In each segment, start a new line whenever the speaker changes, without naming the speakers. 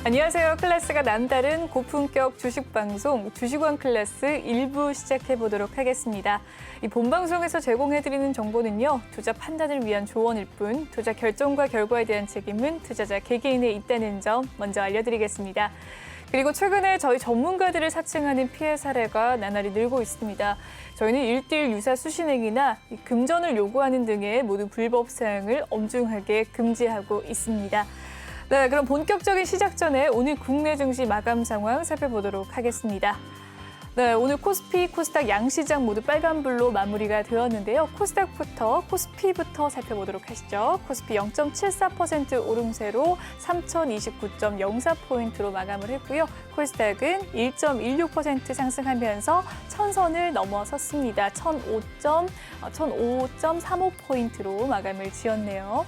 안녕하세요. 클래스가 남다른 고품격 주식방송 주식원 클래스 1부 시작해보도록 하겠습니다. 이 본방송에서 제공해드리는 정보는요. 투자 판단을 위한 조언일 뿐 투자 결정과 결과에 대한 책임은 투자자 개개인에 있다는 점 먼저 알려드리겠습니다. 그리고 최근에 저희 전문가들을 사칭하는 피해 사례가 나날이 늘고 있습니다. 저희는 1:1 유사 수신행위나 금전을 요구하는 등의 모든 불법 사항을 엄중하게 금지하고 있습니다. 네, 그럼 본격적인 시작 전에 오늘 국내 증시 마감 상황 살펴보도록 하겠습니다. 네, 오늘 코스피, 코스닥 양시장 모두 빨간불로 마무리가 되었는데요. 코스피부터 살펴보도록 하시죠. 코스피 0.74% 오름세로 3029.04포인트로 마감을 했고요. 코스닥은 1.16% 상승하면서 1000선을 넘어섰습니다. 1005.35포인트로 마감을 지었네요.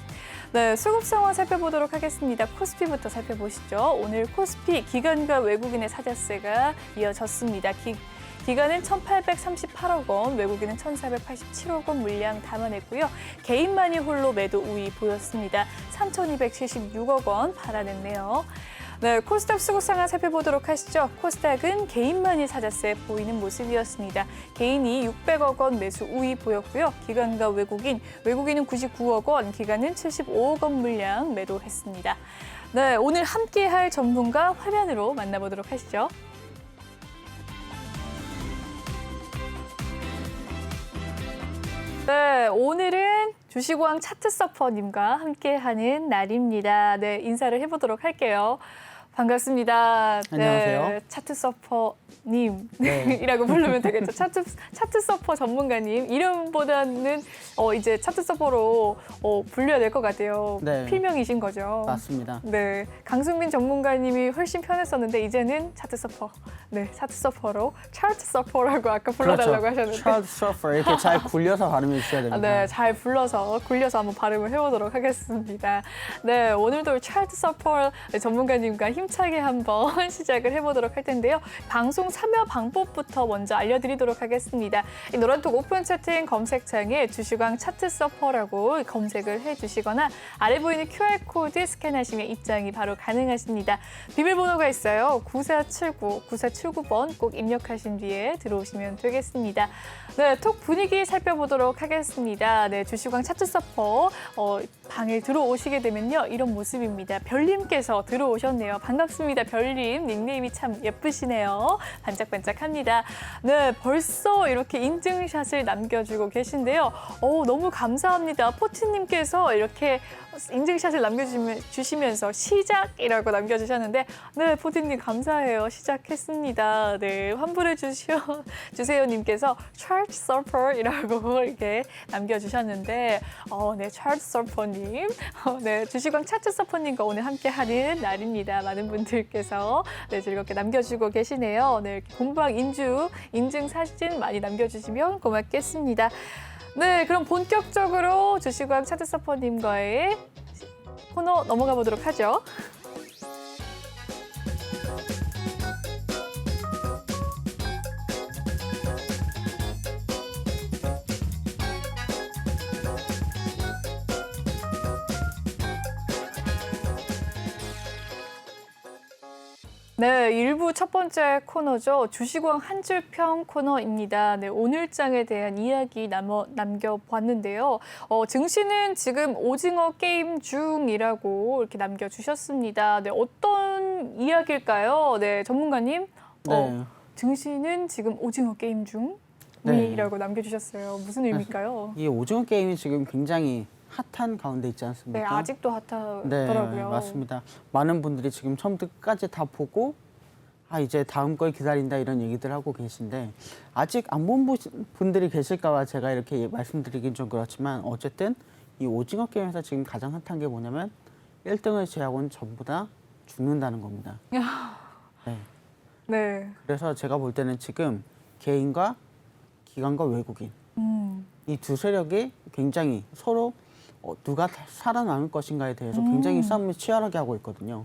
네, 수급 상황 살펴보도록 하겠습니다. 코스피부터 살펴보시죠. 오늘 코스피 기관과 외국인의 사자세가 이어졌습니다. 기관은 1,838억 원, 외국인은 1,487억 원 물량 담아냈고요. 개인만이 홀로 매도 우위 보였습니다. 3,276억 원 팔아냈네요. 네, 코스닥 수급 상황 살펴보도록 하시죠. 코스닥은 개인만이 사자세 보이는 모습이었습니다. 개인이 600억 원 매수 우위 보였고요. 기관과 외국인은 99억 원, 기관은 75억 원 물량 매도했습니다. 네, 오늘 함께할 전문가 화면으로 만나보도록 하시죠. 네, 오늘은 주식왕 차트서퍼님과 함께하는 날입니다. 네, 인사를 해보도록 할게요. 반갑습니다.
안녕하세요.
네, 차트서퍼님
네.
이라고 부르면 되겠죠. 차트서퍼 전문가님 이름보다는 이제 차트서퍼로 불려야 될 것 같아요.
네.
필명이신 거죠.
맞습니다.
네, 강승민 전문가님이 훨씬 편했었는데 이제는 차트서퍼. 네, 차트서퍼로 차트서퍼라고 아까 불러달라고 하셨는데.
차트 서퍼 이렇게 잘 굴려서 발음해 주셔야 됩니다.
네, 잘 굴려서 한번 발음을 해보도록 하겠습니다. 네, 오늘도 차트서퍼 전문가님과 힘차게 한번 시작을 해보도록 할 텐데요. 방송 참여 방법부터 먼저 알려드리도록 하겠습니다. 이 노란톡 오픈 채팅 검색창에 주식왕 차트서퍼라고 검색을 해주시거나 아래 보이는 QR코드 스캔하시면 입장이 바로 가능하십니다. 비밀번호가 있어요. 9479번 꼭 입력하신 뒤에 들어오시면 되겠습니다. 네, 톡 분위기 살펴보도록 하겠습니다. 네, 주식왕 차트서퍼 방에 들어오시게 되면요. 이런 모습입니다. 별님께서 들어오셨네요. 반갑습니다. 별님. 닉네임이 참 예쁘시네요. 반짝반짝합니다. 네, 벌써 이렇게 인증샷을 남겨주고 계신데요. 너무 감사합니다. 포티님께서 이렇게 인증샷을 남겨주시면서 시작이라고 남겨주셨는데 네, 포티님 감사해요. 시작했습니다. 네, 환불해 주세요님께서 차트 서퍼이라고 이렇게 남겨주셨는데 네, 차트 서퍼님, 네, 주식왕 차트 서퍼님과 오늘 함께하는 날입니다. 많은 분들께서 네, 즐겁게 남겨주고 계시네요. 네, 본방 인증 사진 많이 남겨주시면 고맙겠습니다. 네, 그럼 본격적으로 주식왕 차트 서퍼님과의 코너 넘어가 보도록 하죠. 네, 1부 첫 번째 코너죠. 주식왕 한 줄평 코너입니다. 네, 오늘장에 대한 이야기 남겨봤는데요. 증시는 지금 오징어 게임 중이라고 이렇게 남겨주셨습니다. 네, 어떤 이야기일까요? 네, 전문가님.
네.
증시는 지금 오징어 게임 중이라고 남겨주셨어요. 무슨 의미일까요?
이 오징어 게임이 지금 굉장히 핫한 가운데 있지 않습니까?
네, 아직도 핫하더라고요.
네, 맞습니다. 많은 분들이 지금 처음부터 끝까지 다 보고 이제 다음 걸 기다린다 이런 얘기들 하고 계신데 아직 안 본 분들이 계실까 봐 제가 이렇게 말씀드리긴 좀 그렇지만 어쨌든 이 오징어 게임에서 지금 가장 핫한 게 뭐냐면 1등을 제하고는 전부 다 죽는다는 겁니다. 네.
네.
그래서 제가 볼 때는 지금 개인과 기관과 외국인 이 두 세력이 굉장히 서로 누가 살아남을 것인가에 대해서 굉장히 싸움을 치열하게 하고 있거든요.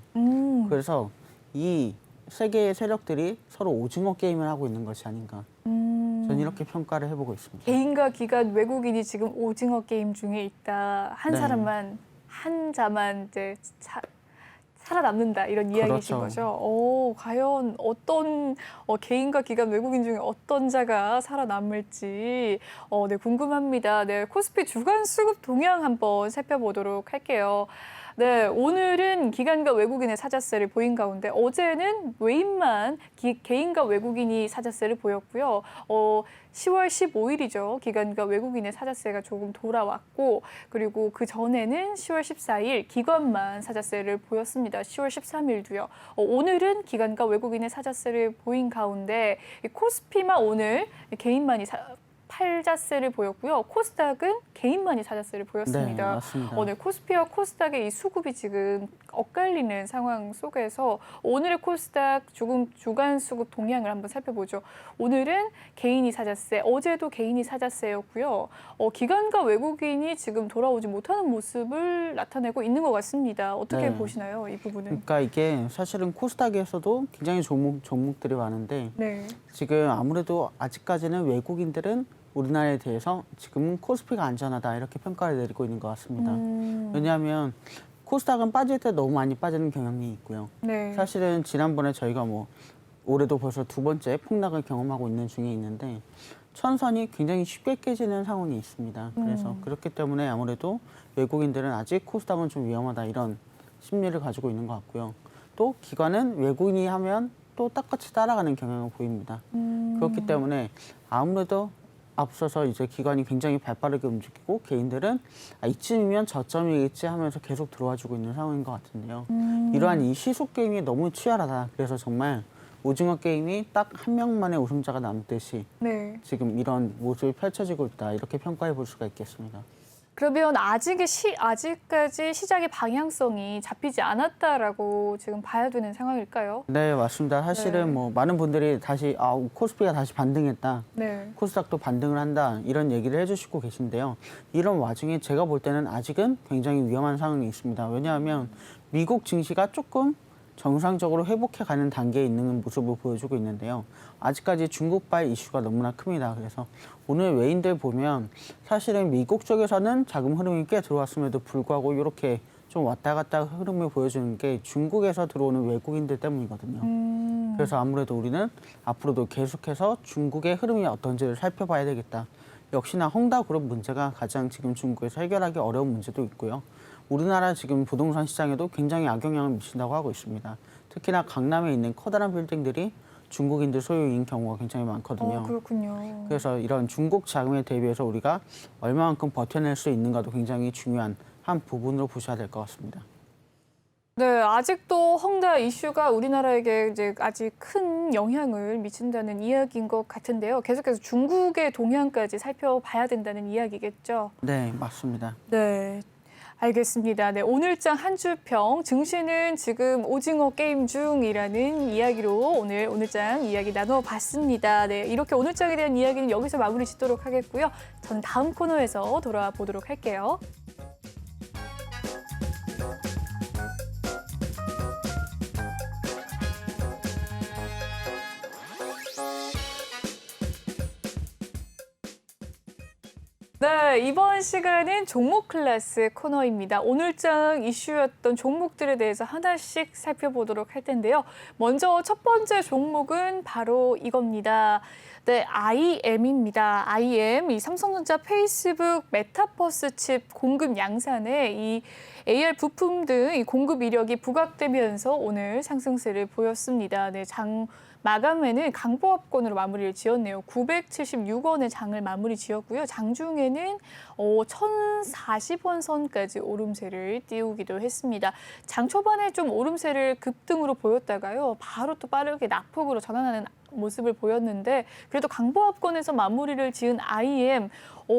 그래서 이 세 개의 세력들이 서로 오징어 게임을 하고 있는 것이 아닌가. 저는 이렇게 평가를 해보고 있습니다.
개인과 기관, 외국인이 지금 오징어 게임 중에 있다. 한
네.
사람만, 한 자만 이제 살아남는다 이런 이야기이신
그렇죠.
거죠. 과연 어떤 개인과 기관 외국인 중에 어떤 자가 살아남을지 네, 궁금합니다. 네, 코스피 주간 수급 동향 한번 살펴보도록 할게요. 네, 오늘은 기관과 외국인의 사자세를 보인 가운데 어제는 외인만 개인과 외국인이 사자세를 보였고요. 10월 15일이죠. 기관과 외국인의 사자세가 조금 돌아왔고 그리고 그 전에는 10월 14일 기관만 사자세를 보였습니다. 10월 13일도요. 오늘은 기관과 외국인의 사자세를 보인 가운데 코스피만 오늘 개인만이 팔자세를 보였고요. 코스닥은 개인만이 사자세를 보였습니다.
네, 맞습니다.
네, 코스피와 코스닥의 이 수급이 지금 엇갈리는 상황 속에서 오늘의 코스닥 주간 수급 동향을 한번 살펴보죠. 오늘은 개인이 사자세, 어제도 개인이 사자세였고요. 기관과 외국인이 지금 돌아오지 못하는 모습을 나타내고 있는 것 같습니다. 어떻게
네.
보시나요, 이 부분은?
그러니까 이게 사실은 코스닥에서도 굉장히 종목들이 많은데
네.
지금 아무래도 아직까지는 외국인들은 우리나라에 대해서 지금은 코스피가 안전하다 이렇게 평가를 내리고 있는 것 같습니다. 왜냐하면 코스닥은 빠질 때 너무 많이 빠지는 경향이 있고요.
네.
사실은 지난번에 저희가 올해도 벌써 두 번째 폭락을 경험하고 있는 중에 있는데 천선이 굉장히 쉽게 깨지는 상황이 있습니다. 그래서 그렇기 때문에 아무래도 외국인들은 아직 코스닥은 좀 위험하다 이런 심리를 가지고 있는 것 같고요. 또 기관은 외국인이 하면 또 똑같이 따라가는 경향을 보입니다. 그렇기 때문에 아무래도 앞서서 이제 기관이 굉장히 발빠르게 움직이고 개인들은 이쯤이면 저점이겠지 하면서 계속 들어와주고 있는 상황인 것 같은데요. 이러한 이 시속 게임이 너무 치열하다. 그래서 정말 오징어 게임이 딱 한 명만의 우승자가 남듯이
네.
지금 이런 모습이 펼쳐지고 있다. 이렇게 평가해 볼 수가 있겠습니다.
그러면 아직까지 시작의 방향성이 잡히지 않았다라고 지금 봐야 되는 상황일까요?
네, 맞습니다. 사실은
네.
많은 분들이 다시 코스피가 다시 반등했다.
네.
코스닥도 반등을 한다. 이런 얘기를 해주시고 계신데요. 이런 와중에 제가 볼 때는 아직은 굉장히 위험한 상황이 있습니다. 왜냐하면 미국 증시가 조금 정상적으로 회복해가는 단계에 있는 모습을 보여주고 있는데요. 아직까지 중국발 이슈가 너무나 큽니다. 그래서 오늘 외인들 보면 사실은 미국 쪽에서는 자금 흐름이 꽤 들어왔음에도 불구하고 이렇게 좀 왔다 갔다 흐름을 보여주는 게 중국에서 들어오는 외국인들 때문이거든요. 그래서 아무래도 우리는 앞으로도 계속해서 중국의 흐름이 어떤지를 살펴봐야 되겠다. 역시나 헝다그룹 문제가 가장 지금 중국에서 해결하기 어려운 문제도 있고요. 우리나라 지금 부동산 시장에도 굉장히 악영향을 미친다고 하고 있습니다. 특히나 강남에 있는 커다란 빌딩들이 중국인들 소유인 경우가 굉장히 많거든요.
그렇군요.
그래서 이런 중국 자금에 대비해서 우리가 얼마만큼 버텨낼 수 있는가도 굉장히 중요한 한 부분으로 보셔야 될 것 같습니다.
네, 아직도 헝다 이슈가 우리나라에게 이제 아직 큰 영향을 미친다는 이야기인 것 같은데요. 계속해서 중국의 동향까지 살펴봐야 된다는 이야기겠죠.
네, 맞습니다.
네. 알겠습니다. 네, 오늘장 한 주평 증시는 지금 오징어 게임 중이라는 이야기로 오늘장 이야기 나눠봤습니다. 네, 이렇게 오늘장에 대한 이야기는 여기서 마무리 짓도록 하겠고요. 저는 다음 코너에서 돌아와 보도록 할게요. 네, 이번 시간은 종목 클래스 코너입니다. 오늘장 이슈였던 종목들에 대해서 하나씩 살펴보도록 할 텐데요. 먼저 첫 번째 종목은 바로 이겁니다. 네, IM입니다. IM, 이 삼성전자, 페이스북, 메타버스 칩 공급 양산에 이 AR 부품 등 이 공급 이력이 부각되면서 오늘 상승세를 보였습니다. 네, 마감에는 강보합권으로 마무리를 지었네요. 976원의 장을 마무리 지었고요. 장중에는 1,040원 선까지 오름세를 띄우기도 했습니다. 장 초반에 좀 오름세를 급등으로 보였다가요. 바로 또 빠르게 낙폭으로 전환하는 모습을 보였는데 그래도 강보합권에서 마무리를 지은 IM,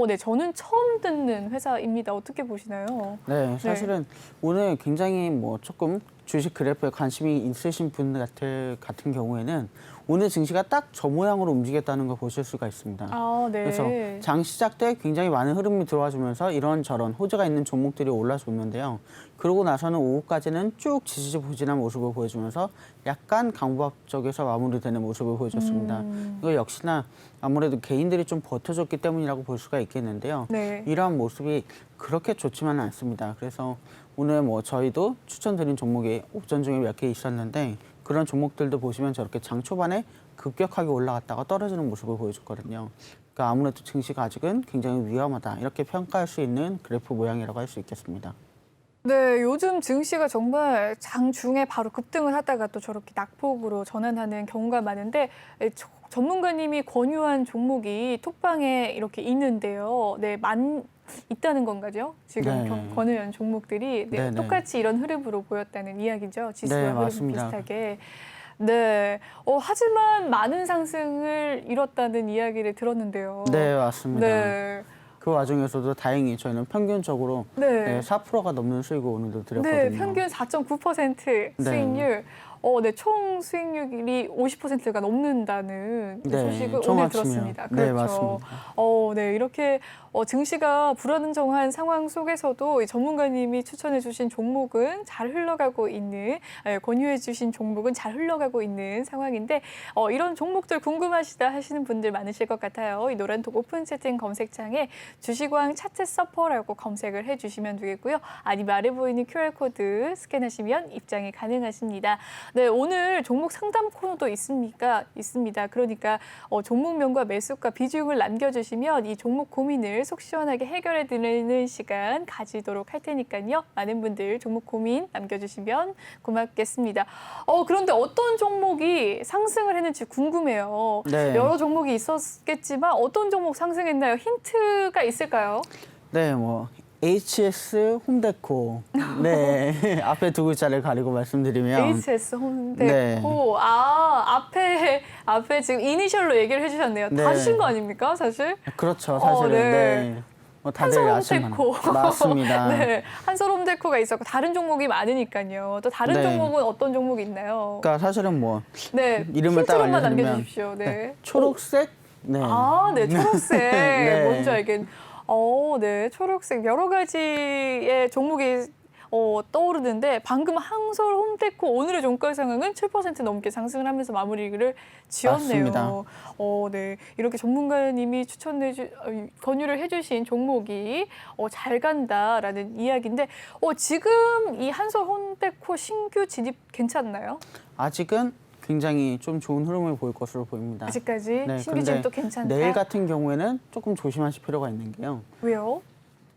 네, 저는 처음 듣는 회사입니다. 어떻게 보시나요?
네, 사실은 오늘 굉장히 조금 주식 그래프에 관심이 있으신 분 같은 경우에는 오늘 증시가 딱 저 모양으로 움직였다는 걸 보실 수가 있습니다.
아, 네.
그래서 장 시작 때 굉장히 많은 흐름이 들어와주면서 이런저런 호재가 있는 종목들이 올라줬는데요. 그러고 나서는 오후까지는 쭉 지지부진한 모습을 보여주면서 약간 강보합 쪽에서 마무리되는 모습을 보여줬습니다. 이거 역시나 아무래도 개인들이 좀 버텨줬기 때문이라고 볼 수가 있겠는데요.
네.
이러한 모습이 그렇게 좋지만은 않습니다. 그래서 오늘 뭐 저희도 추천드린 종목이 옵션 중에 몇 개 있었는데 그런 종목들도 보시면 저렇게 장 초반에 급격하게 올라갔다가 떨어지는 모습을 보여줬거든요. 그러니까 아무래도 증시가 아직은 굉장히 위험하다 이렇게 평가할 수 있는 그래프 모양이라고 할 수 있겠습니다.
네, 요즘 증시가 정말 장중에 바로 급등을 하다가 또 저렇게 낙폭으로 전환하는 경우가 많은데 전문가님이 권유한 종목이 톡방에 이렇게 있는데요. 네, 있다는 건가죠? 지금
네.
권유한 종목들이 네,
네네.
똑같이 이런 흐름으로 보였다는 이야기죠. 지수와
네,
흐름
맞습니다.
비슷하게. 네, 하지만 많은 상승을 이뤘다는 이야기를 들었는데요.
네, 맞습니다.
네.
그 와중에서도 다행히 저희는 평균적으로
네.
4%가 넘는 수익을 오늘도 드렸거든요.
네, 평균 4.9% 수익률. 네, 총 수익률이 50%가 넘는다는
네,
소식을
총
오늘
합치면.
들었습니다.
네,
그렇죠.
맞습니다.
네, 이렇게 증시가 불안정한 상황 속에서도 이 전문가님이 추천해주신 종목은 잘 흘러가고 있는, 권유해주신 종목은 잘 흘러가고 있는 상황인데 이런 종목들 궁금하시다 하시는 분들 많으실 것 같아요. 이 노란톡 오픈 채팅 검색창에 주식왕 차트 서퍼라고 검색을 해주시면 되겠고요. 아니면 아래 보이는 QR코드 스캔하시면 입장이 가능하십니다. 네, 오늘 종목 상담 코너도 있습니다. 그러니까 종목명과 매수가 비중을 남겨주시면 이 종목 고민을 속 시원하게 해결해 드리는 시간 가지도록 할 테니까요. 많은 분들 종목 고민 남겨주시면 고맙겠습니다. 그런데 어떤 종목이 상승을 했는지 궁금해요.
네.
여러 종목이 있었겠지만 어떤 종목 상승했나요? 힌트가 있을까요?
네, 뭐 HS 홈데코. 네, 앞에 두 글자를 가리고 말씀드리면
HS 홈데코.
네.
앞에 지금 이니셜로 얘기를 해주셨네요.
네.
다 주신 거 아닙니까, 사실?
그렇죠, 사실은.
네.
네. 뭐 다들
한솔
아시는
홈데코.
맞습니다.
네, 한솔 홈데코가 있었고 다른 종목이 많으니까요. 또 다른
네.
종목은 어떤 종목이 있나요?
그러니까 사실은 뭐
네,
이름을 딱
힌트로만
알려드리면
남겨주십시오. 네.
초록색. 네.
네, 초록색.
네.
뭔지 알겠. 네, 초록색 여러 가지의 종목이 떠오르는데 방금 한솔 홈데코 오늘의 종가 상황은 7% 넘게 상승을 하면서 마무리를 지었네요.
맞습니다.
네, 이렇게 전문가님이 권유를 해주신 종목이 잘 간다라는 이야기인데 지금 이 한솔 홈데코 신규 진입 괜찮나요?
아직은 굉장히 좀 좋은 흐름을 보일 것으로 보입니다.
아직까지
네,
신규
근데
진입도 괜찮다.
내일 같은 경우에는 조금 조심하실 필요가 있는 게요.
왜요?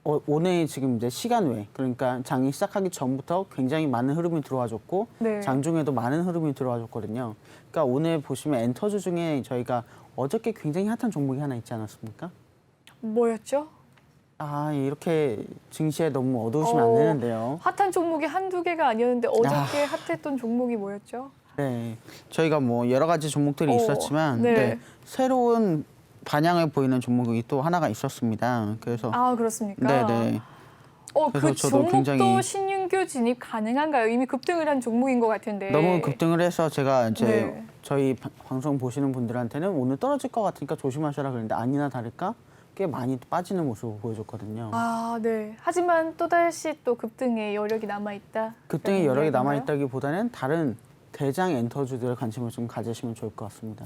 오늘 지금 이제 시간 외, 그러니까 장이 시작하기 전부터 굉장히 많은 흐름이 들어와줬고
네.
장중에도 많은 흐름이 들어와줬거든요. 그러니까 오늘 보시면 엔터주 중에 저희가 어저께 굉장히 핫한 종목이 하나 있지 않았습니까?
뭐였죠?
이렇게 증시에 너무 어두우시면 안 되는데요.
핫한 종목이 한두 개가 아니었는데 어저께 핫했던 종목이 뭐였죠?
네, 저희가 뭐 여러 가지 종목들이 있었지만
네.
네, 새로운 반향을 보이는 종목이 또 하나가 있었습니다. 그래서
그렇습니까?
네네.
그
그래서 저도
종목도
굉장히
신윤규 진입 가능한가요? 이미 급등을 한 종목인 것 같은데.
너무 급등을 해서 제가 이제
네.
저희 방송 보시는 분들한테는 오늘 떨어질 것 같으니까 조심하셔라 그랬는데 아니나 다를까 꽤 많이 빠지는 모습을 보여줬거든요.
네. 하지만 또다시 또 급등의 여력이 남아있다.
급등의 여력이 남아있다기보다는 다른 대장 엔터주들의 관심을 좀 가지시면 좋을 것 같습니다.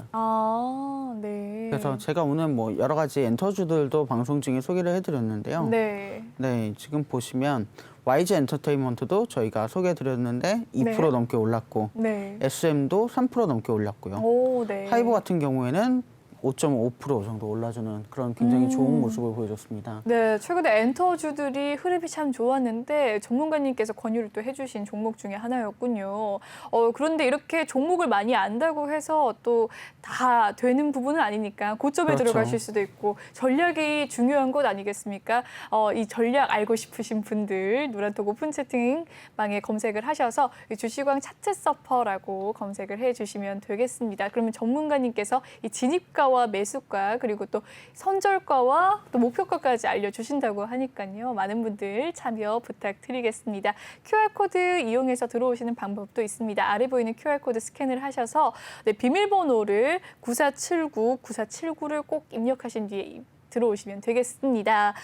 네.
그래서 제가 오늘 뭐 여러 가지 엔터주들도 방송 중에 소개를 해드렸는데요.
네.
네, 지금 보시면 YG 엔터테인먼트도 저희가 소개해드렸는데 2%
네.
넘게 올랐고
네.
SM도 3% 넘게 올랐고요.
네.
하이브 같은 경우에는 5.5% 정도 올라주는 그런 굉장히 좋은 모습을 보여줬습니다.
네, 최근에 엔터주들이 흐름이 참 좋았는데 전문가님께서 권유를 또 해주신 종목 중에 하나였군요. 그런데 이렇게 종목을 많이 안다고 해서 또 다 되는 부분은 아니니까 고점에
그렇죠.
들어가실 수도 있고 전략이 중요한 것 아니겠습니까? 이 전략 알고 싶으신 분들 노란톡 오픈 채팅방에 검색을 하셔서 주식왕 차트 서퍼라고 검색을 해주시면 되겠습니다. 그러면 전문가님께서 이 진입가와 매수가 그리고 또 선절가와 또 목표가까지 알려주신다고 하니까요. 많은 분들 참여 부탁드리겠습니다. QR코드 이용해서 들어오시는 방법도 있습니다. 아래 보이는 QR코드 스캔을 하셔서 비밀번호를 9479를 꼭 입력하신 뒤에 들어오시면 되겠습니다.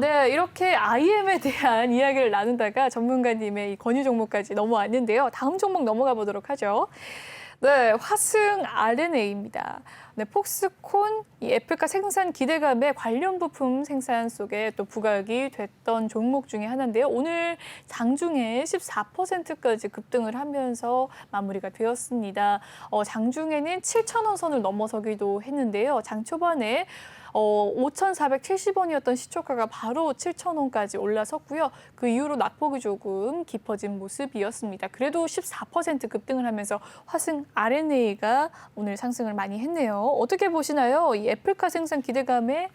네, 이렇게 IM에 대한 이야기를 나누다가 전문가님의 이 권유 종목까지 넘어왔는데요. 다음 종목 넘어가 보도록 하죠. 네, 화승 RNA입니다. 네, 폭스콘, 이 애플카 생산 기대감에 관련 부품 생산 속에 또 부각이 됐던 종목 중에 하나인데요. 오늘 장중에 14%까지 급등을 하면서 마무리가 되었습니다. 장중에는 7,000원 선을 넘어서기도 했는데요. 장 초반에 5,470원이었던 시초가가 바로 7,000원까지 올라섰고요. 그 이후로 낙폭이 조금 깊어진 모습이었습니다. 그래도 14% 급등을 하면서 화승 RNA가 오늘 상승을 많이 했네요. 어떻게 보시나요? 이 애플카 생산 기대감에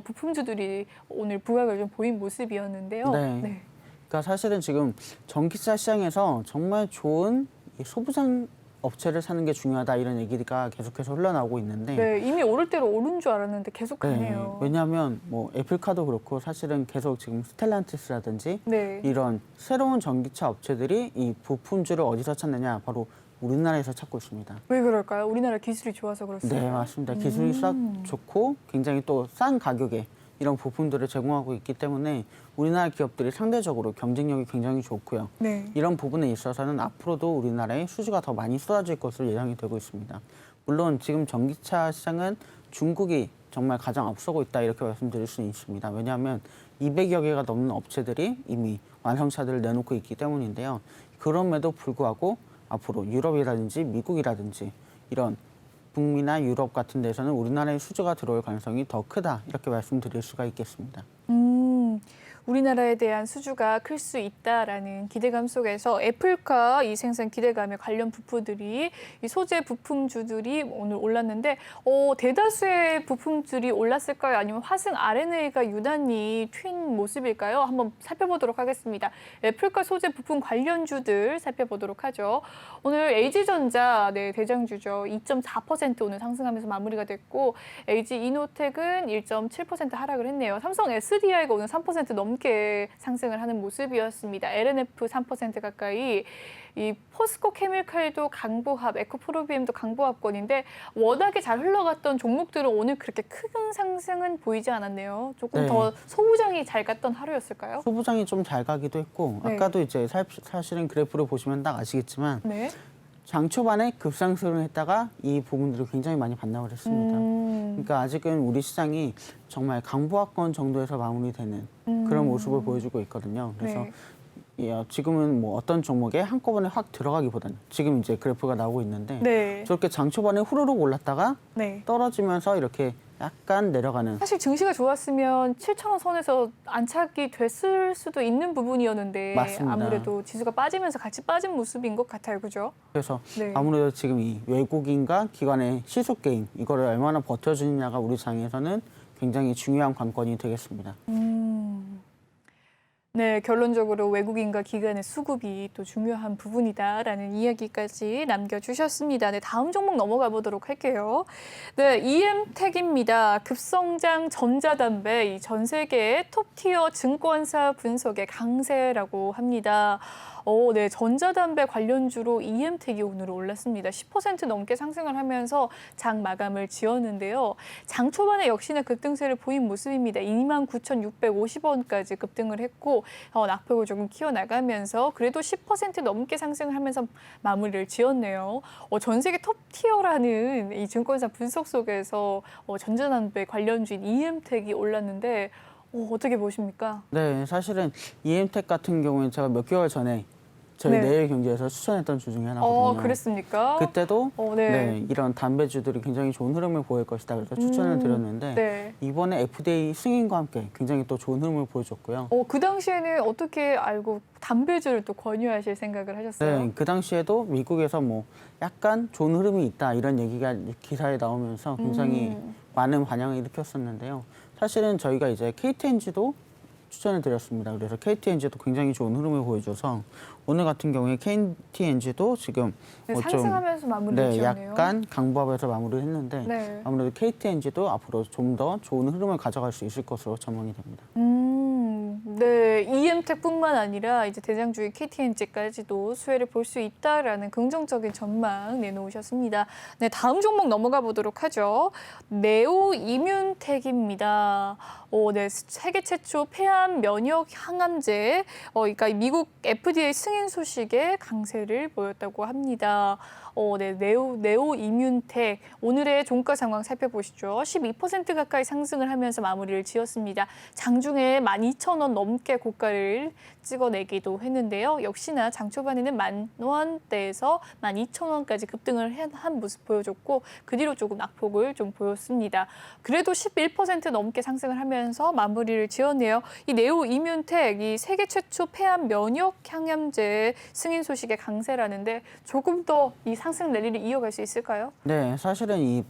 부품주들이 오늘 부각을 좀 보인 모습이었는데요.
네. 그러니까 사실은 지금 전기차 시장에서 정말 좋은 이 소부장 업체를 사는 게 중요하다 이런 얘기가 계속해서 흘러나오고 있는데
네, 이미 오를 대로 오른 줄 알았는데 계속 가네요.
왜냐하면 뭐 애플카도 그렇고 사실은 계속 지금 스텔란티스라든지
네.
이런 새로운 전기차 업체들이 이 부품주를 어디서 찾느냐 바로 우리나라에서 찾고 있습니다.
왜 그럴까요? 우리나라 기술이 좋아서 그렇습니다.
네, 맞습니다. 기술이 싹 좋고 굉장히 또 싼 가격에 이런 부품들을 제공하고 있기 때문에 우리나라 기업들이 상대적으로 경쟁력이 굉장히 좋고요.
네.
이런 부분에 있어서는 앞으로도 우리나라에 수주가 더 많이 쏟아질 것으로 예상이 되고 있습니다. 물론 지금 전기차 시장은 중국이 정말 가장 앞서고 있다 이렇게 말씀드릴 수는 있습니다. 왜냐하면 200여 개가 넘는 업체들이 이미 완성차들을 내놓고 있기 때문인데요. 그럼에도 불구하고 앞으로 유럽이라든지 미국이라든지 이런 북미나 유럽 같은 데서는 우리나라의 수주가 들어올 가능성이 더 크다 이렇게 말씀드릴 수가 있겠습니다.
우리나라에 대한 수주가 클 수 있다라는 기대감 속에서 애플카 이 생산 기대감에 관련 부품들이 이 소재 부품주들이 오늘 올랐는데 대다수의 부품들이 올랐을까요? 아니면 화승 RNA가 유난히 튄 모습일까요? 한번 살펴보도록 하겠습니다. 애플카 소재 부품 관련주들 살펴보도록 하죠. 오늘 LG전자 대장주죠. 2.4% 오늘 상승하면서 마무리가 됐고 LG이노텍은 1.7% 하락을 했네요. 삼성 SDI가 오늘 3% 넘게 상승을 하는 모습이었습니다. LNF 3% 가까이, 이 포스코 케미칼도 강보합, 에코프로비엠도 강보합권인데 워낙에 잘 흘러갔던 종목들은 오늘 그렇게 큰 상승은 보이지 않았네요. 조금 더 소부장이 잘 갔던 하루였을까요?
소부장이 좀 잘 가기도 했고 아까도 이제 사실은 그래프를 보시면 딱 아시겠지만
네.
장 초반에 급상승을 했다가 이 부분들을 굉장히 많이 반납을 했습니다. 그러니까 아직은 우리 시장이 정말 강보합권 정도에서 마무리되는 그런 모습을 보여주고 있거든요. 그래서 지금은 뭐 어떤 종목에 한꺼번에 확 들어가기보다는 지금 이제 그래프가 나오고 있는데 저렇게 장 초반에 후루룩 올랐다가 떨어지면서 이렇게 약간 내려가는.
사실 증시가 좋았으면 7,000원 선에서 안착이 됐을 수도 있는 부분이었는데
맞습니다.
아무래도 지수가 빠지면서 같이 빠진 모습인 것 같아요. 그죠?
그래서 아무래도 지금 이 외국인과 기관의 시속 게임 이거를 얼마나 버텨주느냐가 우리 장에서는 굉장히 중요한 관건이 되겠습니다.
네, 결론적으로 외국인과 기관의 수급이 또 중요한 부분이다라는 이야기까지 남겨주셨습니다. 네, 다음 종목 넘어가 보도록 할게요. 네, EM텍입니다. 급성장 전자담배, 이 전 세계 톱티어 증권사 분석의 강세라고 합니다. 네, 전자담배 관련주로 EM텍이 오늘 올랐습니다. 10% 넘게 상승을 하면서 장 마감을 지었는데요. 장 초반에 역시나 급등세를 보인 모습입니다. 29,650원까지 급등을 했고 낙폭을 조금 키워나가면서 그래도 10% 넘게 상승을 하면서 마무리를 지었네요. 전 세계 톱티어라는 이 증권사 분석 속에서 전자담배 관련주인 EM텍이 올랐는데 어떻게 보십니까?
네, 사실은 EM텍 같은 경우는 제가 몇 개월 전에 저희 내일 경제에서 추천했던 주 중에 하나거든요.
그랬습니까?
그때도 이런 담배주들이 굉장히 좋은 흐름을 보일 것이다 그래서 추천을 드렸는데 이번에 FDA 승인과 함께 굉장히 또 좋은 흐름을 보여줬고요.
그 당시에는 어떻게 알고 담배주를 또 권유하실 생각을 하셨어요?
네, 그 당시에도 미국에서 뭐 약간 좋은 흐름이 있다 이런 얘기가 기사에 나오면서 굉장히 많은 반향을 일으켰었는데요. 사실은 저희가 이제 KTNG도 추천을 드렸습니다. 그래서 KTNG도 굉장히 좋은 흐름을 보여줘서 오늘 같은 경우에 KTNG도 지금
상승하면서 마무리를 지었네요.
약간 강보합에서 마무리를 했는데 아무래도 KTNG도 앞으로 좀 더 좋은 흐름을 가져갈 수 있을 것으로 전망이 됩니다.
네, EM택뿐만 아니라 이제 대장주의 KTNG까지도 수혜를 볼 수 있다라는 긍정적인 전망 내놓으셨습니다. 네, 다음 종목 넘어가 보도록 하죠. 네오 이뮨텍입니다. 네, 세계 최초 폐암 면역 항암제, 그러니까 미국 FDA 승인 소식에 강세를 보였다고 합니다. 네, 네오 이뮨텍 오늘의 종가 상황 살펴보시죠. 12% 가까이 상승을 하면서 마무리를 지었습니다. 장중에 12,000원 넘게 고가를 찍어내기도 했는데요. 역시나 장 초반에는 10,000원대에서 12,000원까지 급등을 한 모습 보여줬고 그 뒤로 조금 낙폭을 좀 보였습니다. 그래도 11% 넘게 상승을 하면서 마무리를 지었네요. 이 네오 이뮨텍, 이 세계 최초 폐암 면역 항암제 승인 소식에 강세라는데 조금 더 이 상승 랠리를 이어갈 수 있을까요?
네, 사실은 이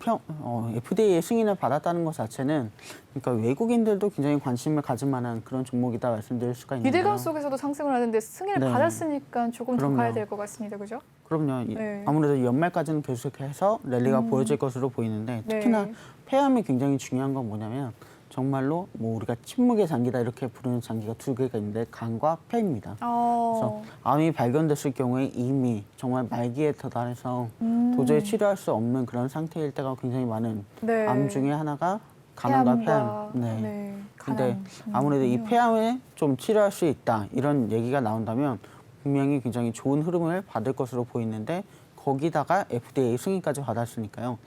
FDA의 승인을 받았다는 것 자체는 그러니까 외국인들도 굉장히 관심을 가질 만한 그런 종목이다 말씀드릴 수가 있는데요.
기대감 속에서도 상승을 하는데 승인을
네.
받았으니까 조금 더
그럼요.
가야 될 것 같습니다. 그죠?
그럼요.
네.
아무래도 연말까지는 계속해서 랠리가 보여질 것으로 보이는데 특히나
네.
폐암이 굉장히 중요한 건 뭐냐면 정말로 뭐 우리가 침묵의 장기다 이렇게 부르는 장기가 두 개가 있는데 간과 폐입니다. 그래서 암이 발견됐을 경우에 이미 정말 말기에 도달해서 도저히 치료할 수 없는 그런 상태일 때가 굉장히 많은
네.
암 중에 하나가 간암과 폐암.
폐암과,
네. 근데
간암.
아무래도 이 폐암에 좀 치료할 수 있다 이런 얘기가 나온다면 분명히 굉장히 좋은 흐름을 받을 것으로 보이는데 거기다가 FDA 승인까지 받았으니까요.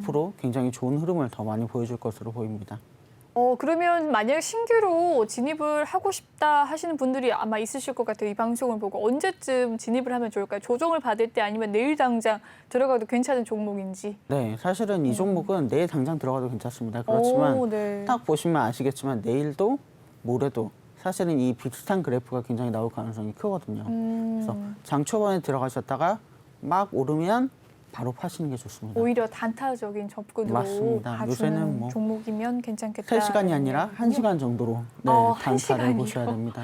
앞으로 굉장히 좋은 흐름을 더 많이 보여줄 것으로 보입니다.
그러면 만약 신규로 진입을 하고 싶다 하시는 분들이 아마 있으실 것 같아요. 이 방송을 보고 언제쯤 진입을 하면 좋을까요? 조정을 받을 때 아니면 내일 당장 들어가도 괜찮은 종목인지.
네, 사실은 이 종목은 내일 당장 들어가도 괜찮습니다. 그렇지만
네.
딱 보시면 아시겠지만 내일도 모레도 사실은 이 비슷한 그래프가 굉장히 나올 가능성이 크거든요. 그래서 장 초반에 들어가셨다가 막 오르면 바로 파시는 게 좋습니다.
오히려 단타적인 접근으로
맞습니다.
봐주는
요새는 뭐
종목이면 괜찮겠다.
3시간이 아니라 1시간 정도로 네,
한
단타를
시간이요?
보셔야 됩니다.